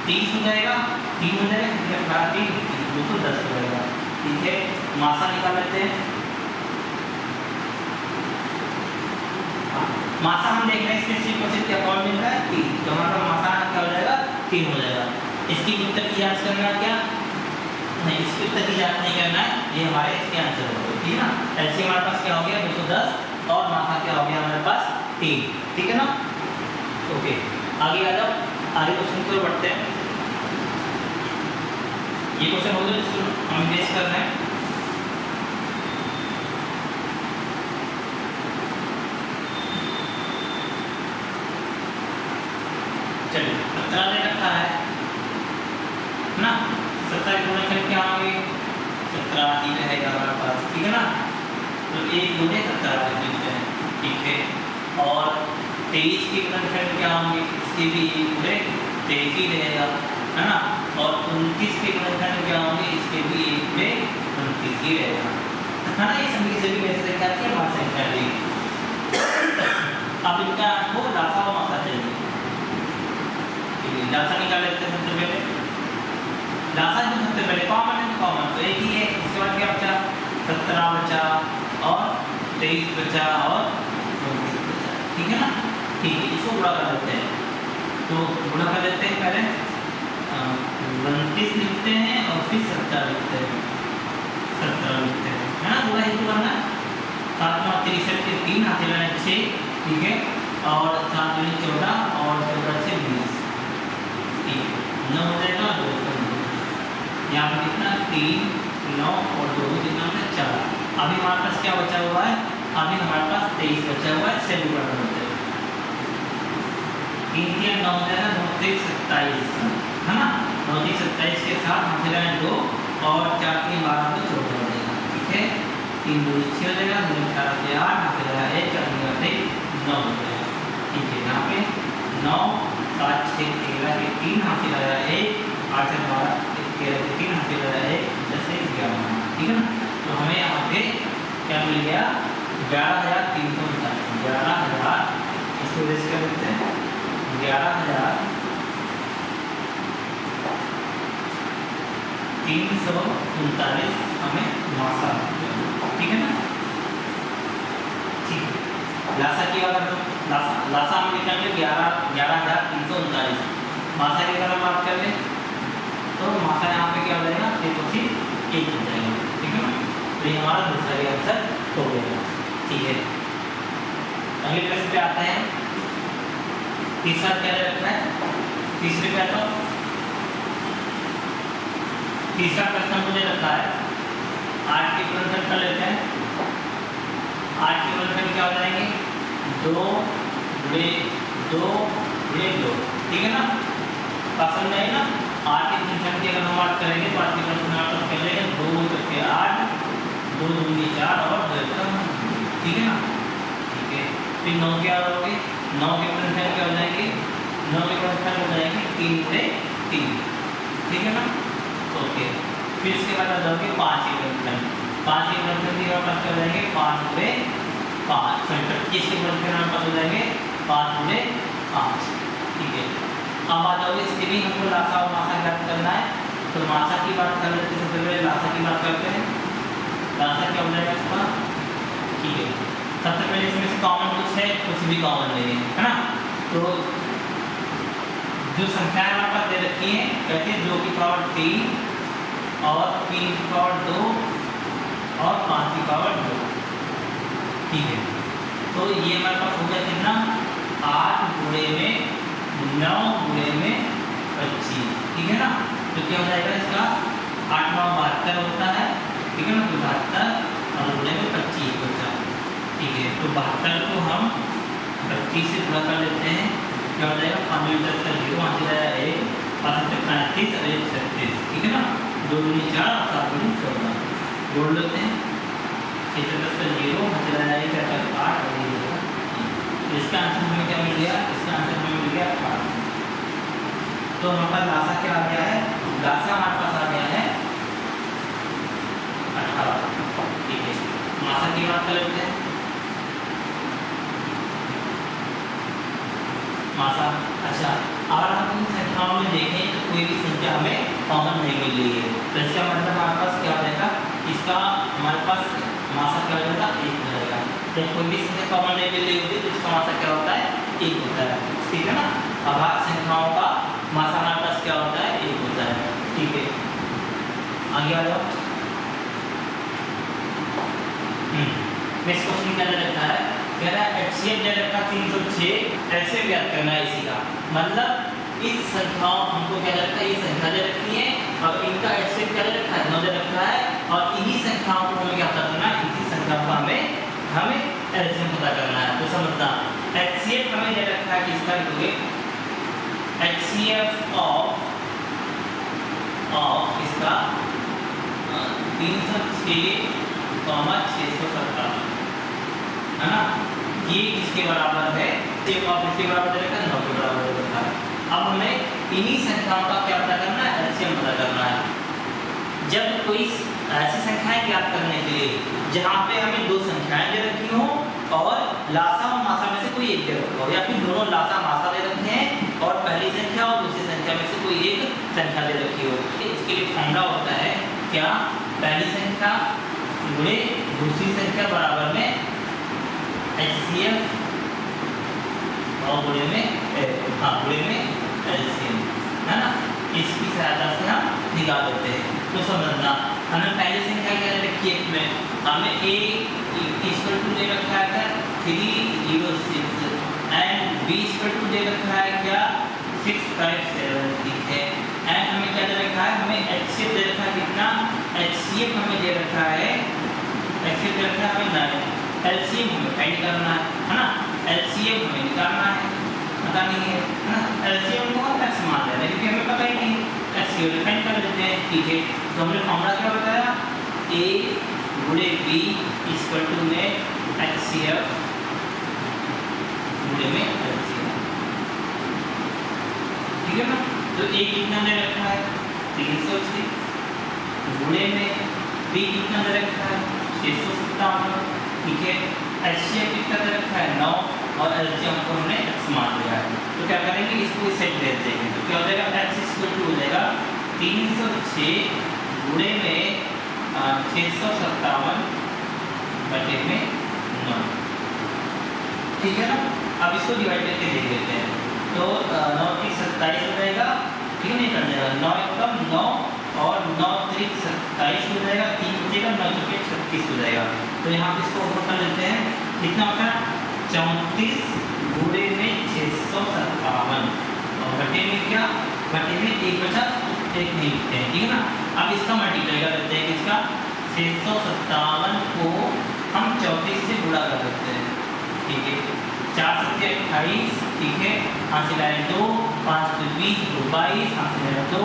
30 हो जाएगा, 3 हो जाएगा 3 210 हो जाएगा, ठीक है। मासा निकाल लेते हैं। मासा हम देख रहे हैं इसमें सिर्फ क्या फॉर्म मिल रहा है 3, तो हमारा मासा क्या हो जाएगा 3 हो जाएगा। इसकी उत्तर की जांच करना है क्या, नहीं, इसके उत्तर की जांच नहीं करना है, ये हमारे इसके आंसर हो गए, ठीक है ना। ऐसे हमारे पास क्या हो गया 210, और मासा क्या हो गया हमारे पास 3, ठीक है ना। ओके, आगे आ जाओ, आगे क्वेश्चन की ओर बढ़ते हैं। ये क्वेश्चन हो गया जिसको हम बेस कर रहे हैं। चलिए 17 दे रखा है ना, 17 के गुणनखंड क्या होंगे, 17 ही रहेगा हमारे पास, ठीक है ना। तो 1 गुणे 17 लिखते हैं, ठीक है। और 23 के गुणनखंड क्या होंगे, इसके भी 1 गुणे 23 ही रहेगा, है ना। और 29 के गुणनखंड क्या होंगे, इसके भी 1 गुणे 29 ही रहेगा, है ना। ये सभी के सभी कैसे करके हमारी संख्या लेगी। अब इनका आपको लासा और मासा चाहिए, लासा निकाल लेते हैं सबसे पहले। लासा जो सबसे पहले कॉमन है, कॉमन तो एक ही है, उसके बाद क्या बचा 17 बचा, और 23 बचा, और 29 बचा, ठीक है ना। ठीक है, इसको गुणा कर लेते हैं, तो गुणा कर लेते हैं पहले 29 लिखते हैं और फिर 17 लिखते हैं, 17 लिखते हैं, है ना। गुणा ही करना, 7 9 63 के 3 हाथ लगाना 6, ठीक है। और 7 दूनी 14 और 14 से 20, 9 हो जाएगा, 2 यहाँ पर कितना 3 9 और 2 कितना होता है 4। अभी हमारे पास क्या बचा हुआ है, अभी हमारे पास 23 बचा हुआ है, से गुणा करते हैं, 3 3 9 हो जाएगा, 9 3 27, है ना। 9 3 27 के साथ हम लगाएं 2 और 4 3 12 को छोड़ देगा, ठीक है। 3 2 6 हो जाएगा, 2 4 से 8 हाथ लगा 1 4 9 हो जाएगा, ठीक है। यहाँ पे 9 7 6 13 के 3 हाथ से लगा 1 8 से 12 13 के 3 हाथ से लगा 1 10 से 11, ठीक है ना। तो हमें यहाँ पे क्या मिल गया 11,349, 11,000, इसको रेस कर देते हैं 11,000 339 हमें मासा, ठीक है ना। ठीक है, लासा की बात करें तो लासा हम लिखेंगे 11,339। मासा की अगर हम बात कर लें तो मासा यहाँ पे क्या हो जाएगा, 1 हो जाएगा, ठीक है ना। तो ये हमारा दूसरा भी आंसर हो गया, ठीक है। अगले प्रश्न पे आते हैं। तीसरा क्या रखना है, तीसरे पे आता हूँ। तीसरा प्रश्न मुझे लगता है 8 के गुणनखंड कर लेते हैं। 8 के गुणनखंड क्या हो जाएंगे, 2 गुणे 2 गुणे 2, ठीक है ना। पसंद है ना। 8 के गुणनखंड की अगर हम बात करेंगे तो 8 के गुणनखंड आप कर लेंगे 2 करके 8, 2 दूनी 4 और 2 का, ठीक है ना। ठीक है, फिर 9 क्या होंगे, 9 के गुणनखंड क्या हो जाएंगे, 9 के गुणनखंड हो जाएंगे 3 गुणे 3, ठीक है ना। ओके, फिर इसके बाद आ जाओगे 5 के गुणनखंड। 5 के गुणनखंड की बात कर जाएंगे 5 गुणे 5, 25 के गुणनखंड हमारे पास हो जाएंगे 5 गुणे 5, ठीक है। अब आ जाओगे इसके भी हमको लासा और मासा ज्ञात करना है। तो मासा की बात कर लेते हैं, सबसे पहले लासा की बात करते हैं। लासा क्या हो जाएगा इसका, ठीक है। सबसे पहले इसमें से कॉमन कुछ है, कुछ भी कॉमन नहीं है, है ना। तो जो संख्याएं हमारे पास दे रखी हैं, कहते हैं 2 की पावर 3 और 3 की पावर 2 और 5 की पावर 2, ठीक है। तो ये हमारे पास हो गया कितना, 8 गुणे में 9 गुणे में 25, ठीक है ना। तो क्या हो जाएगा इसका, 8 9 72 होता है, ठीक है ना। तो 72 और गुणे में 25 होता है, ठीक है। तो 72 को हम 25 से गुणा कर लेते हैं, क्या हो जाएगा, 5 में 10 का 0, 5 से जाएगा 1, 5 से 35 और 1 36, ठीक है ना। 2 दूनी 4 और 7 दूनी 14, जोड़ लेते हैं। 6 से 10 का 0, 5 से जाएगा 1, 8 और 1 होगा। इसका आंसर हमें क्या मिल गया, इसका आंसर हमें मिल गया 8। तो हमारे पास लासा क्या आ गया है, लासा हमारे पास आ गया है 18, ठीक है। मासा की बात कर लेते हैं। मासा, अच्छा, अगर हम इन संख्याओं में देखें तो कोई भी संख्या हमें कॉमन नहीं मिल रही है, तो इसका मतलब हमारे पास क्या हो जाएगा, इसका हमारे पास मासा क्या हो जाएगा, 1 हो जाएगा। जब कोई भी संख्या कॉमन नहीं मिल रही होती तो इसका मासा क्या होता है, 1 होता है, ठीक है ना। अभाज्य संख्याओं का मासा हमारे पास क्या होता है, 1 होता है, ठीक है। आगे आ जाओ। नेक्स्ट क्वेश्चन क्या रखा है, कह रहा है HCF दे रखा 306, ऐसे ज्ञात करना है इसी का मतलब। इस संख्याओं हमको क्या रखा है, ये संख्या दे रखी है और इनका HCF क्या दे रखा है, 9 दे रखा है, और इन्हीं संख्याओं को हमें क्या पता करना है, इसी संख्या को हमें LCM पता करना है। तो समझना, HCF हमें दे रखा है किसका, लिखोगे HCF ऑफ इसका 306, 617, है ना। ये किसके बराबर है, एक ऑफ इसके बराबर दे रखा है, 9 के बराबर दे रखा है। अब हमें इन्हीं संख्याओं का क्या पता करना है, एलसीएम पता करना है। जब कोई ऐसी संख्याएं ज्ञात करने के लिए जहाँ पे हमें 2 संख्याएं दे रखी हो और लासा और मासा में से कोई एक दे रखा हो, या फिर दोनों लासा मासा दे रखे हैं और पहली संख्या और दूसरी संख्या में से कोई एक संख्या दे रखी हो, इसके लिए फॉर्मूला होता है क्या, पहली संख्या गुणे दूसरी संख्या बराबर में HCF और गुणे में LCM, है ना। इसकी सहायता से हम निकाल देते हैं। तो समझना, हमें पहली संख्या क्या रखी है, में हमें A इक्वल टू दे रखा है क्या 306 एंड B इक्वल टू दे रखा है क्या 657, ठीक है। एंड हमें क्या दे रखा है, हमें HCF दे रखा है कितना, HCF हमें दे रखा है, HCF दे रखा है हमें 9, LCM हमें फाइंड करना है ना। LCM हमें निकालना है, पता नहीं है ना। LCM को हम x मान ले रहे हैं क्योंकि हमें पता ही नहीं, LCM फाइंड कर लेते हैं, ठीक है। तो हमने फॉर्मूला क्या बताया, A गुणे B इक्वल टू में HCF गुणे में LCM, ठीक है ना। तो A कितना दे रखा है 306, गुणे में B कितना दे रखा है 657, ठीक है। HCF कितना दे रखा है 9 और LCM को हमने x मान लिया है। तो क्या करेंगे, इसको सेट दे देंगे, तो क्या हो जाएगा, x इक्वल टू हो जाएगा 306 गुणे में 657 बटे में 9। ठीक है ना। अब इसको डिवाइड करके देख लेते हैं। तो 9 की 27 हो जाएगा, ठीक है, नहीं कर जाएगा, 9 एकम 9 और 9 त्रिक 27 हो जाएगा, 3 बचेगा, 9 चौके 36 हो जाएगा। तो यहाँ पे इसको ओपन कर लेते हैं, कितना होता है 34 गुणे में 657 और बटे में क्या, बटे में 1 बचा, एक नहीं लिखते हैं, ठीक है ना। अब इसका मल्टीप्लाई कर देते हैं, इसका 657 को हम 34 से गुणा कर देते हैं, ठीक है, 4 7 28, ठीक है, हासिल आए 2, 5 2 20, 2 22, हासिल आए 2,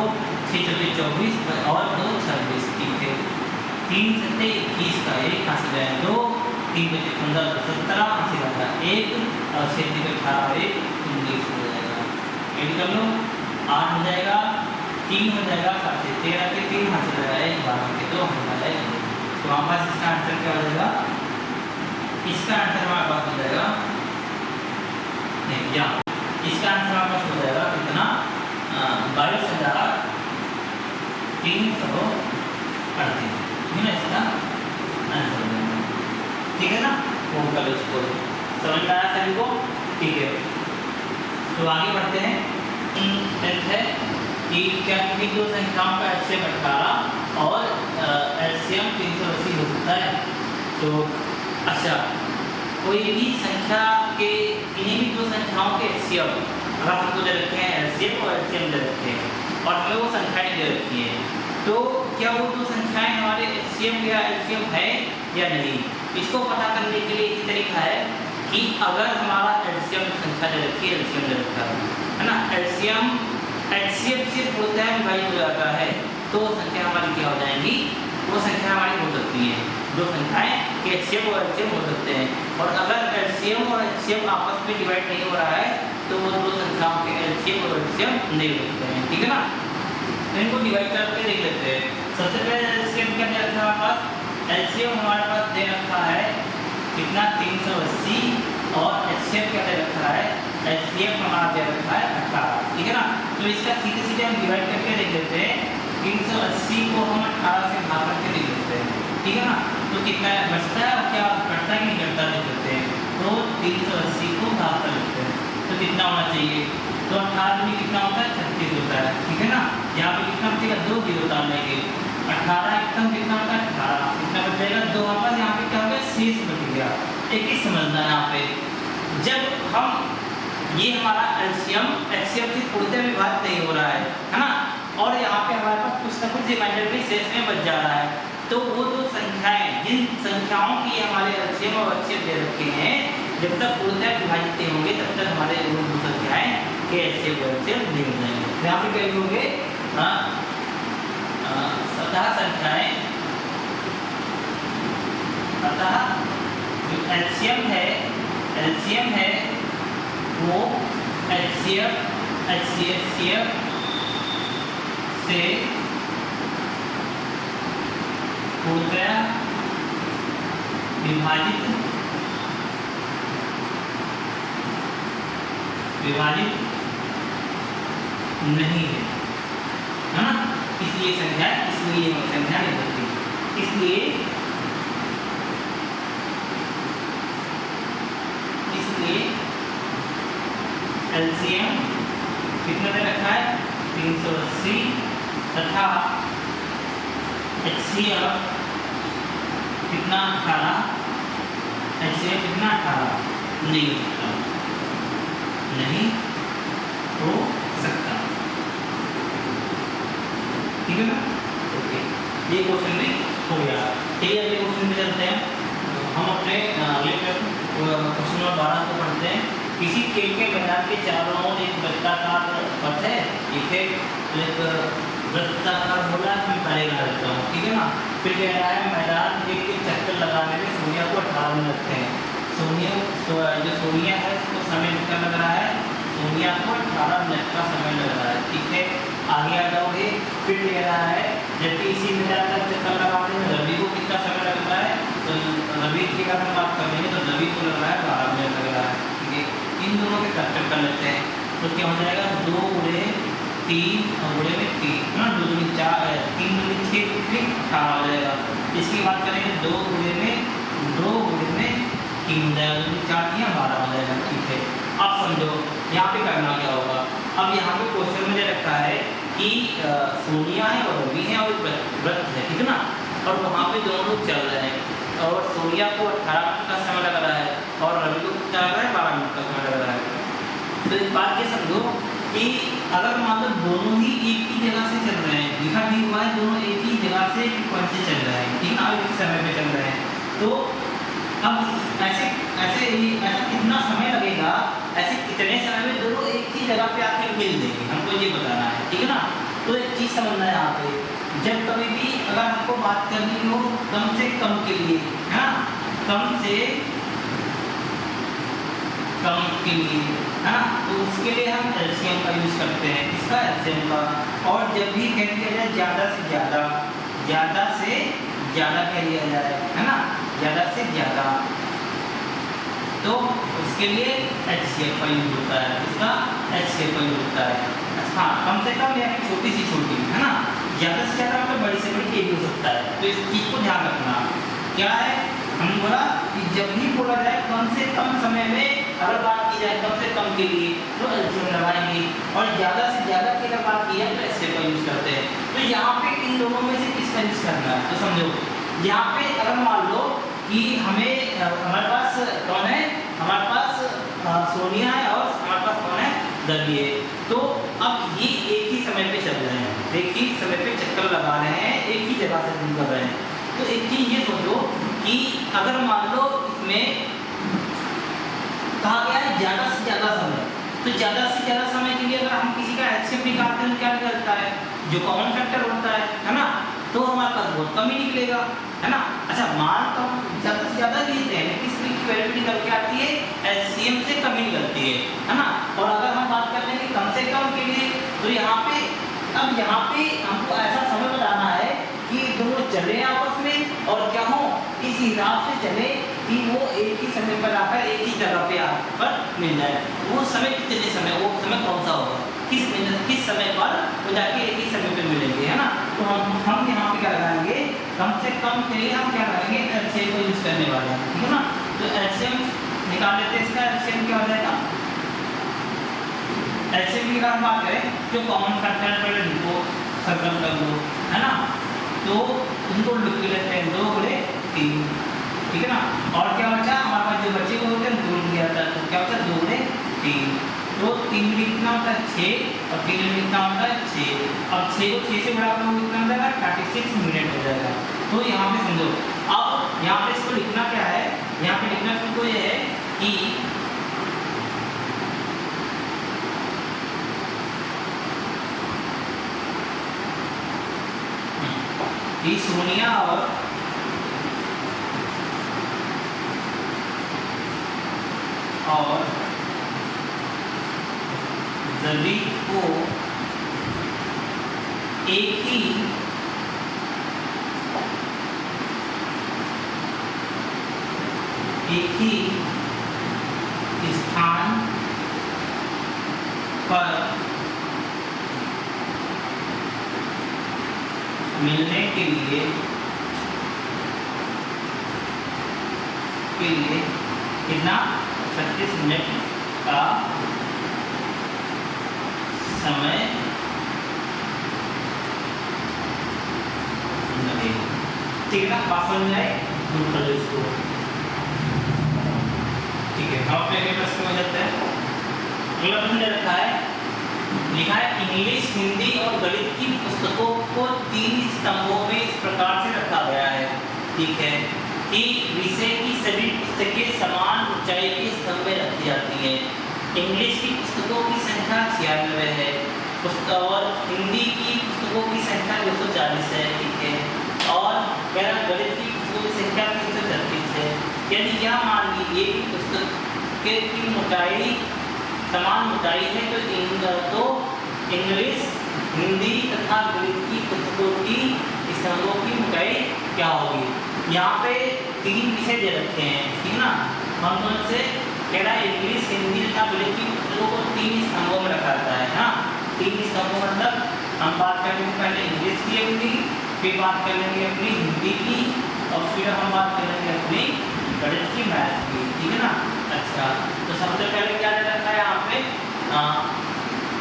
6 4 24 और 2 26, ठीक है, 3 7 21 का 1, हासिल आए 2, 3 बचे 15 17, हासिल आएगा 1 और 6 3 18 1 19 हो जाएगा। ऐड कर लो, 8 हो जाएगा, 3 हो जाएगा, 7 से 13 के 3, हासिल आएगा 1, 12 के 2, हासिल आएगा 1। तो हमारे पास इसका आंसर क्या हो जाएगा, इसका आंसर हमारे पास हो जाएगा, या इसका आंसर हमारे पास हो जाएगा कितना, 22,338, है ना, इसका आंसर हो जाएगा, ठीक है ना। वो कर लो, इसको समझ में आया सभी को, ठीक है। तो आगे बढ़ते हैं। टेंथ है कि क्या किसी दो संख्याओं का एलसीएम 18 और एलसीएम 380 हो सकता है। तो अच्छा, कोई भी संख्या के किन्हीं भी दो संख्याओं के एलसीएम अगर हमको दे रखे हैं, एलसीएम और एलसीएम दे रखे हैं और हमें वो संख्याएं दे रखी हैं, तो क्या वो दो संख्याएं हमारे एलसीएम या एलसीएम है या नहीं, इसको पता करने के लिए एक तरीका है कि अगर हमारा एलसीएम संख्या दे रखी है, एलसीएम दे रखा है ना, एलसीएम एचसीएफ से पूर्णतः विभाजित हो जाता है, तो वो संख्या हमारी क्या हो जाएंगी, वो संख्या हमारी हो सकती है, दो संख्याएं कि एचसीएफ और एलसीएम हो सकते हैं। और अगर एलसीएम और एचसीएफ आपस में डिवाइड नहीं हो रहा है तो वो दो संख्याओं के एलसीएम और एलसीएम नहीं हो सकते हैं, ठीक है ना। तो इनको डिवाइड करके देख लेते हैं। सबसे पहले एलसीएम क्या दे रखा है हमारे पास, एलसीएम हमारे पास दे रखा है कितना 380 और एचसीएफ क्या दे रखा है, एचसीएफ हमारा दे रखा है 18, ठीक है ना। तो इसका सीधे सीधे हम डिवाइड करके देख लेते हैं, 380 को हम 18 से भाग करके देख लेते हैं, ठीक है ना। तो कितना बचता है और क्या घटता है कि नहीं घटता देख लेते हैं। तो 380 को भाग कर लेते हैं, तो कितना होना चाहिए, तो 18 में कितना होता है 36 होता है, ठीक है ना। यहाँ पे कितना बचेगा, 2 जीरो डाल लेंगे, 18 एकदम कितना होता है 18, कितना बच जाएगा 2, वापस यहाँ पे क्या हो गया शेष बच गया। एक ही समझना है यहाँ पे, जब हम ये हमारा एलसीएम एचसीएफ से पूर्णतः विभाजित नहीं हो रहा है ना, और यहाँ पे हमारे पास कुछ ना कुछ रिमाइंडर भी शेष में बच जा रहा है, तो वो दो संख्याएं जिन संख्याओं की हमारे एलसीएम और एचसीएफ दे रखे हैं, जब तक पूर्णतः विभाजित नहीं होंगे तब तक हमारे वो दो संख्याएं के एचसीएफ और एचसीएफ नहीं हो जाएंगे। यहाँ पे क्या होंगे, सतह संख्याएं, अतः जो एलसीएम है वो एचसीएफ से पूर्णतः विभाजित नहीं है ना, इसलिए संख्या नहीं बनती। इसलिए एलसीएम कितना दे रखा है 380 तथा एचसीएफ कितना 18, एचसीएफ कितना 18 नहीं हो सकता, ठीक है ना। ओके, ये क्वेश्चन में हो गया। ठीक है, अगले क्वेश्चन में चलते हैं। हम अपने अगले क्वेश्चन नंबर 12 को पढ़ते हैं। किसी खेल के मैदान के चारों ओर एक वृत्ताकार पथ है, एक वृत्ताकार बोला मैं पहले लगा देता हूँ, ठीक है ना। फिर कह रहा है मैदान एक चक्कर लगाने में सोनिया को 18 मिनट लगते हैं। जो सोनिया है उसको समय कितना लग रहा है, सोनिया को 18 मिनट का समय लग रहा है, ठीक है। आगे आ जाओगे, फिर कह रहा है जबकि इसी मैदान का चक्कर लगाने में रवि को कितना समय लग रहा है, तो रवि की अगर हम बात करेंगे तो रवि को लग रहा है 12 मिनट लग रहा है, ठीक है। इन दोनों के चक्कर कर लेते हैं तो क्या हो जाएगा 2 × 3 और गुणे में 3 है ना, 2 दूनी 4, 3 दूनी 6, 18 हो जाएगा। इसकी बात करेंगे 2 गुणे में 3 जाएगा, 4 3 12 हो जाएगा। ठीक है, अब समझो यहाँ पे करना क्या होगा। अब यहाँ पे क्वेश्चन मुझे रखा है कि सोनिया है और रवि है और व्रत है, ठीक है ना, और वहाँ पे दोनों लोग चल रहे हैं और सोनिया को 18 मिनट का समय लग रहा है और रवि को क्या लग रहा है 12 मिनट का समय लग रहा है। तो इस बात ये समझो कि अगर मान लो दोनों ही एक ही जगह से चल रहे हैं, लिखा भी हुआ है दोनों एक ही जगह से पॉइंट से चल रहे हैं, ठीक है, एक समय पे चल रहे हैं, तो अब ऐसा कितना समय लगेगा, ऐसे कितने समय में दोनों एक ही जगह पे आके मिल देंगे, हमको ये बताना है, ठीक है ना। तो एक चीज़ समझना है यहाँ पे, जब कभी भी अगर हमको बात करनी हो कम से कम के लिए, है ना, कम से कम के लिए, है ना, तो उसके लिए हम एलसीएम का यूज़ करते हैं, इसका एलसीएम का। और जब भी कह दिया जाए ज़्यादा से ज़्यादा कह दिया जाए, है ना, ज़्यादा से ज़्यादा, तो उसके लिए एचसीएफ का यूज होता है, इसका एचसीएफ का यूज होता है। हाँ, कम से कम या छोटी से छोटी, है ना, ज़्यादा से ज़्यादा मतलब बड़ी से बड़ी ये भी हो सकता है। तो इस चीज़ को ध्यान रखना क्या है, हम बोला कि जब भी बोला जाए कम से कम समय में अगर बात की जाए कम से कम के लिए तो एलसीएम लगाएंगे, और ज़्यादा से ज़्यादा की अगर बात की जाए तो एचसीएफ का यूज करते हैं। तो यहाँ पे इन दोनों में से किसका यूज करना है, तो समझो यहाँ पे अगर मान लो कि हमें हमारे पास कौन है, हमारे पास सोनिया है और हमारे पास कौन है, रवि है, तो अब ये एक ही समय पे चल रहे हैं, एक ही समय पे चक्कर लगा रहे हैं, एक ही जगह से घूम कर रहे हैं। तो एक चीज़ ये सोचो कि अगर मान लो इसमें कहा गया है ज़्यादा से ज़्यादा समय, तो ज़्यादा से ज़्यादा समय के लिए अगर हम किसी का एचसीएफ निकालते हैं क्या निकलता है, जो कॉमन फैक्टर होता है ना, तो हमारे पास बहुत कम ही निकलेगा, है ना। अच्छा, मान तो हम ज़्यादा से ज़्यादा लेते हैं लेकिन इसमें की वैल्यू निकल के आती है एलसीएम से कम ही निकलती है ना। और अगर हम बात करते हैं कि कम से कम के लिए, तो यहाँ पे अब यहाँ पे हमको ऐसा समय बताना है कि दोनों चले आपस में और क्या हो इस हिसाब से चले कि वो एक ही समय पर आकर एक ही जगह पे आकर मिल जाए। वो समय कितने समय, वो समय कौन सा होगा, किस समय पर वो जाके एक ही समय पे मिलेंगे, है ना। तो हम यहाँ पे क्या लगाएंगे, कम से कम के लिए हम क्या करेंगे, एलसीएम को यूज करने वाले हैं, ठीक है ना। तो एलसीएम निकाल लेते हैं, इसका एलसीएम क्या हो जाएगा, एलसीएम की अगर हम बात करें जो कॉमन फैक्टर पर इनको सर्कल कर लो, है ना, तो उनको लिख लेते हैं 2 गुणे 3, ठीक है ना। और क्या बचा हमारे पास, जो बचे हुए होते हैं 2 लिया था, तो क्या होता है 2 गुणे 3, तो 3 में कितना होता है 6 और 3 में कितना होता है 6। अब 6 को 6 से बड़ा करो कितना हो जाएगा, 36 मिनट हो जाएगा। तो यहाँ पे समझो, अब यहाँ पे इसको लिखना क्या है, यहाँ पे लिखना तुमको ये है कि सोनिया और रवि को एक ही स्थान पर मिलने के लिए कितना 36 मिनट का समय लगेगा, ठीक है ना। बात समझ में आए, दूर कर लो इसको, ठीक है। हम अपने अगले प्रश्न में जाते हैं। अगला प्रश्न रखा है, लिखा है इंग्लिश, हिंदी और गणित की पुस्तकों को 3 स्तंभों में इस प्रकार से रखा गया है, ठीक है, कि विषय की सभी पुस्तकें समान ऊंचाई के स्तंभ में रखी जाती हैं। इंग्लिश की पुस्तकों की संख्या 96 है, और हिंदी की पुस्तकों की संख्या 240 है, ठीक है, और गणित की पुस्तकों की संख्या 336 है। यदि यह मान लीजिए कि पुस्तक की मोटाई समान मोटाई है, तो इंग्लिश, हिंदी तथा गणित की पुस्तकों की स्तंभों की मोटाई क्या होगी। यहाँ पे 3 विषय दे रखे हैं, ठीक है ना। हम कौन से कह रहा है, इंग्लिश, हिंदी तथा गणित की पुस्तकों को 3 स्तंभों में रखा जाता है, हाँ। 3 स्तंभों मतलब हम बात कर लेंगे पहले इंग्लिश की अपनी, फिर बात कर लेंगे अपनी हिंदी की, और फिर हम बात कर लेंगे अपनी गणित की, मैथ की, ठीक है ना। अच्छा, तो सबसे पहले क्या रखा है यहाँ पे,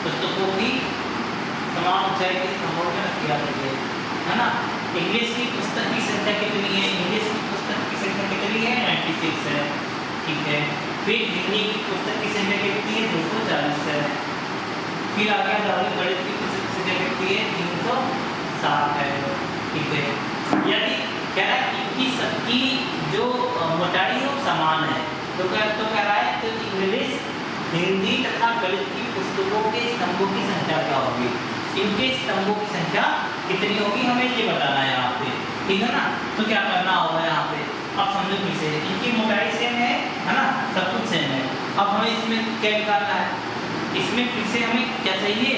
पुस्तकों की समान ऊंचाई के स्तंभों में रखी जाती है ना। इंग्लिश की पुस्तक की संख्या कितनी है, इंग्लिश की पुस्तक की संख्या कितनी है, 96 है, ठीक है। फिर हिंदी की पुस्तक की संख्या कितनी है, 240 है। फिर आगे जाओगे गणित की पुस्तक की संख्या कितनी है, 360 है, ठीक है। यदि कह रहा है इनकी सबकी जो मोटाई हो समान है, तो कह रहा है तो इंग्लिश, हिंदी तथा गणित की पुस्तकों के स्तंभों की संख्या क्या होगी, इनके स्तंभों की संख्या कितनी होगी, हमें ये बताना है यहाँ पे, ठीक है ना। तो क्या करना होगा यहाँ पे, अब समझो फिर से, इनकी मोटाई सेम है ना, सब कुछ सेम है। अब हमें इसमें क्या निकालना है, इसमें फिर से हमें क्या चाहिए,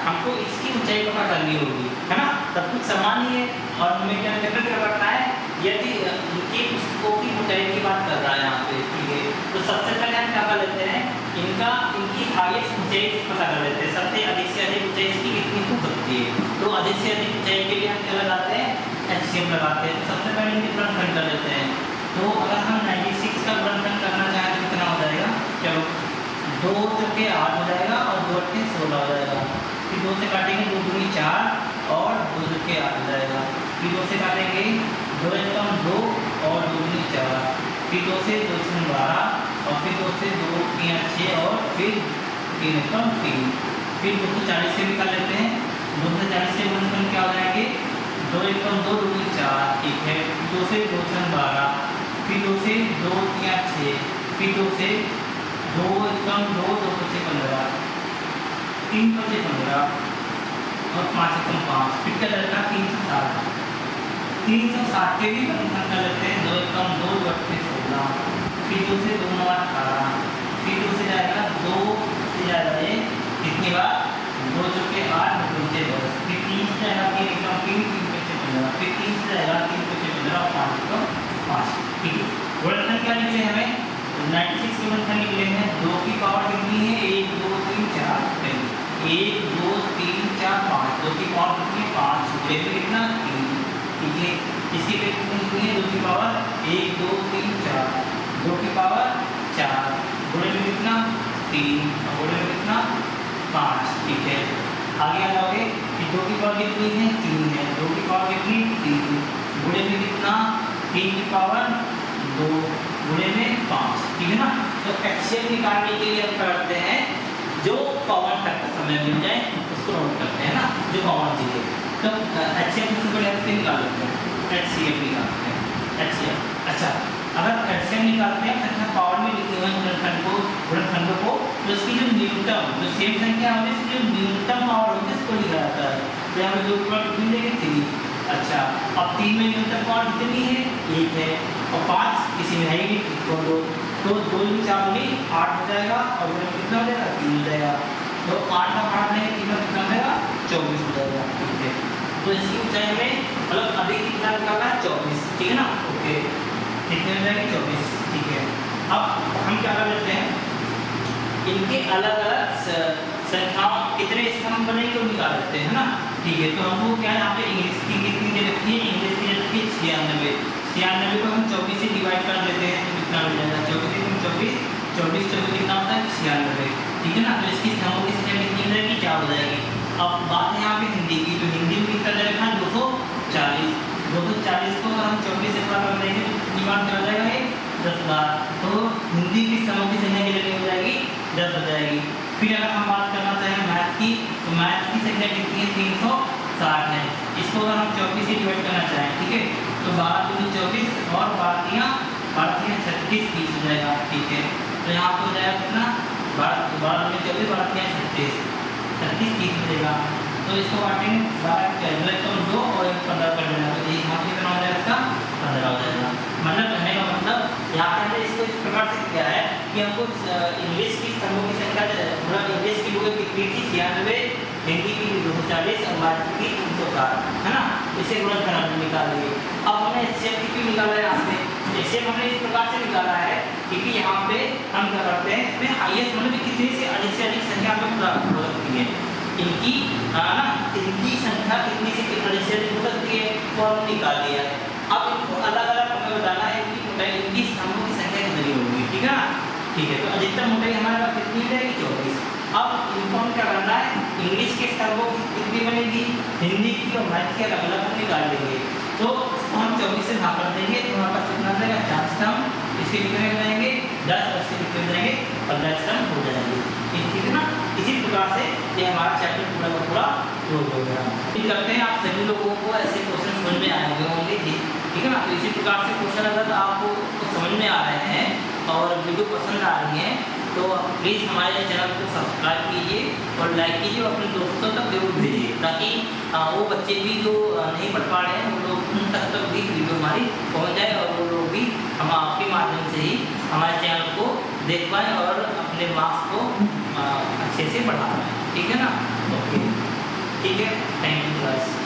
हमको इसकी ऊंचाई पता करनी होगी, है ना। सब कुछ समान ही है और हमें क्या करना है, यदि इनकी पुस्तकों की ऊंचाई की बात कर रहा है यहाँ पे, ठीक है। तो सबसे पहले हम क्या कर लेते हैं, इनकी हाईएस्ट ऊंचाई पता कर लेते हैं, सबसे अधिक से अधिक ऊंचाई इसकी कितनी हो सकती है। तो अधिक से अधिक ऊंचाई के लिए हम क्या लगाते हैं, एचसीएफ लगाते हैं। तो सबसे पहले इनके गुणनखंड कर लेते हैं। तो अगर हम 96 का गुणनखंड करना चाहें तो कितना हो जाएगा, चलो 2 चौके 8 हो जाएगा और 2 अट्ठे 16 हो जाएगा। फिर 2 से काटेंगे 2 दूनी 4 और 2 चौके 8 हो जाएगा। फिर 2 से काटेंगे 2 एकम 2 और 2 दूनी 4, फिर 2 से 2 छः 12 और फिर 2 से 2 3 6 और फिर 3 एकम 3। फिर 240 से भी कर लेते हैं, 240 से गुणनखंड क्या हो जाएंगे, 2 एकम 2 दूनी 4, ठीक है। 2 से 2 छः 12, फिर 2 से 2 3 6, फिर 2 से 2 एकम 2 2 पच्चीस 15, 3 पच्चीस 15 और 5 एकम 5, फिर क्या लगेगा 360। 360 के भी गुणनखंड कर लेते हैं, 2 एकम 2 2 अट्ठे 16, फिर 2 से 2 9 18, फिर 2 से जाएगा 2 से जाएगा ये कितनी बार, 2 चौके 8 2 से 10, फिर 3 से जाएगा 3 एकम 3 3 पच्चीस 15, फिर 3 से जाएगा 3 पच्चीस 15 और 5 एकम 5, ठीक है। गुणनखंड क्या निकले हमें, 96 के गुणनखंड निकले हैं, 2 की पावर कितनी है, 1 2 3 4 1 2 3 4 5, 2 की पावर कितनी है 5, गुणे में कितना 3, ठीक है। इसकी कितनी है, 2 की पावर 1 2 3 4, 2 की पावर 4, गुणे में कितना 3 और गुणे में कितना 5, ठीक है। आगे आ जाओगे कि 2 की पावर कितनी है 3 है, 2 की पावर कितनी 3, गुणे में कितना 3 की पावर 2 गुणे में 5, ठीक है ना। तो एचसीएफ निकालने के लिए हम करते हैं, जो कॉमन फैक्टर समय मिल जाए उसको नोट करते हैं ना, जो कॉमन चीज है। तो एचसीएफ से पहले हम निकाल लेते हैं, एचसीएफ निकालते हैं, एचसीएफ। अच्छा, अगर एचसीएफ निकालते हैं संख्या पावर में लिखे हुए गुणनखंडों को, तो इसकी जो न्यूनतम, जो सेम संख्या होगी इसकी जो न्यूनतम पावर होगी उसको लिखा जाता है। तो यहाँ पे 2 की पावर कितनी देंगे 3। अच्छा, अब 3 में न्यूनतम पावर कितनी है 1 है और 5 किसी में है ही नहीं, तो 2 में 4 में 8 हो जाएगा और गुणे कितना हो जाएगा 3 हो जाएगा। तो 8 का 8 नहीं 3 का कितना हो जाएगा 24 हो जाएगा, ठीक है। तो इसकी ऊंचाई में मतलब अधिक कितना निकालना है 24, ठीक है ना, ओके। कितने हो जाएंगे 24, ठीक है। अब हम क्या कर लेते हैं, इनके अलग अलग संख्याओं कितने स्तंभ बनेंगे वो निकाल लेते हैं ना, ठीक है। तो हमको क्या है यहाँ पे इंग्लिश की कितनी दे रखी है, इंग्लिश की रखी है 96, 96 को हम 24 से डिवाइड कर देते हैं तो कितना मिल जाएगा 24 24 24 कितना होता है 96, ठीक है ना। तो इसकी स्तंभों की संख्या कितनी हो जाएगी 4 हो जाएगी। अब बात है यहाँ पे हिंदी की, तो हिंदी में कितना दे रखा है 240, 240 को अगर हम 24 से गुणा कर देंगे तो कितनी बार चला जाएगा ये 10 बार। तो हिंदी की स्तंभों की संख्या कितनी हो जाएगी 10 हो जाएगी। फिर अगर हम बात करना चाहें मैथ की, तो मैथ की संख्या कितनी है 360 है। इसको अगर हम 24 से डिवाइड करना चाहें, ठीक है, तो 12 दूनी 24 और 12 36 30 हो जाएगा, ठीक है। तो यहाँ पे हो जाएगा कितना 12 दूनी 24 12 36 30 हो जाएगा। तो इसको काटेंगे 12 तो 2 और 15 कर देना, तो यहाँ पे कितना हो जाएगा इसका 15 हो जाएगा। मतलब कहने का मतलब यहाँ पे हमने इसको इस प्रकार से किया है कि हमको इंग्लिश की स्तंभों की संख्या, मतलब इंग्लिश की बुक कितनी थी 96, हिंदी की 240 और मैथ की 360, है ना। इसे गुणनखंड निकाल लिए। अब हमने एचसीएफ की निकाला है यहाँ पे, एचसीएफ हमने इस प्रकार से निकाला है क्योंकि यहाँ पे हम क्या करते हैं, इसमें हाईएस्ट मतलब कितनी से अधिक संख्या हमें प्राप्त हो सकती है। इनकी ना इनकी संख्या कितनी से कितना प्रतिशत हो सकती है वो हम निकाल लिया है। अब इनको अलग अलग हमें बताना है कि मोटाई इनकी स्तंभों की संख्या कितनी होगी, ठीक है ना। ठीक है, तो अधिकतम मोटाई हमारे पास कितनी रहेगी 24। अब इनको हम क्या करना है, इंग्लिश के स्तंभों की कितनी बनेगी, हिंदी की और मैथ की अलग अलग हम निकाल लेंगे। तो हम 24 से भाग कर देंगे तो हमारे पास कितना रहेगा 4 स्तंभ, इसके कितने हो जाएंगे 10, और इसके कितने हो जाएंगे 15 स्तंभ हो जाएंगे, ठीक है ना। इसी प्रकार से ये हमारा चैप्टर पूरा का पूरा क्लोज हो गया। उम्मीद करते हैं आप सभी लोगों को ऐसे क्वेश्चन समझ में आए होंगे, ठीक है ना। तो इसी प्रकार से क्वेश्चन अगर आपको समझ में आ रहे हैं और वीडियो पसंद आ रही है तो प्लीज़ हमारे चैनल को सब्सक्राइब कीजिए और लाइक कीजिए और अपने दोस्तों तक जरूर भेजिए, ताकि वो बच्चे भी जो नहीं पढ़ पा रहे हैं वो लोग उन तक भी वीडियो हमारी पहुंच जाए और वो लोग भी हम आपके माध्यम से ही हमारे चैनल को देख पाएँ और अपने मार्क्स को अच्छे से बढ़ा पाएँ, ठीक है ना। ओके, ठीक है, थैंक यू गाइस।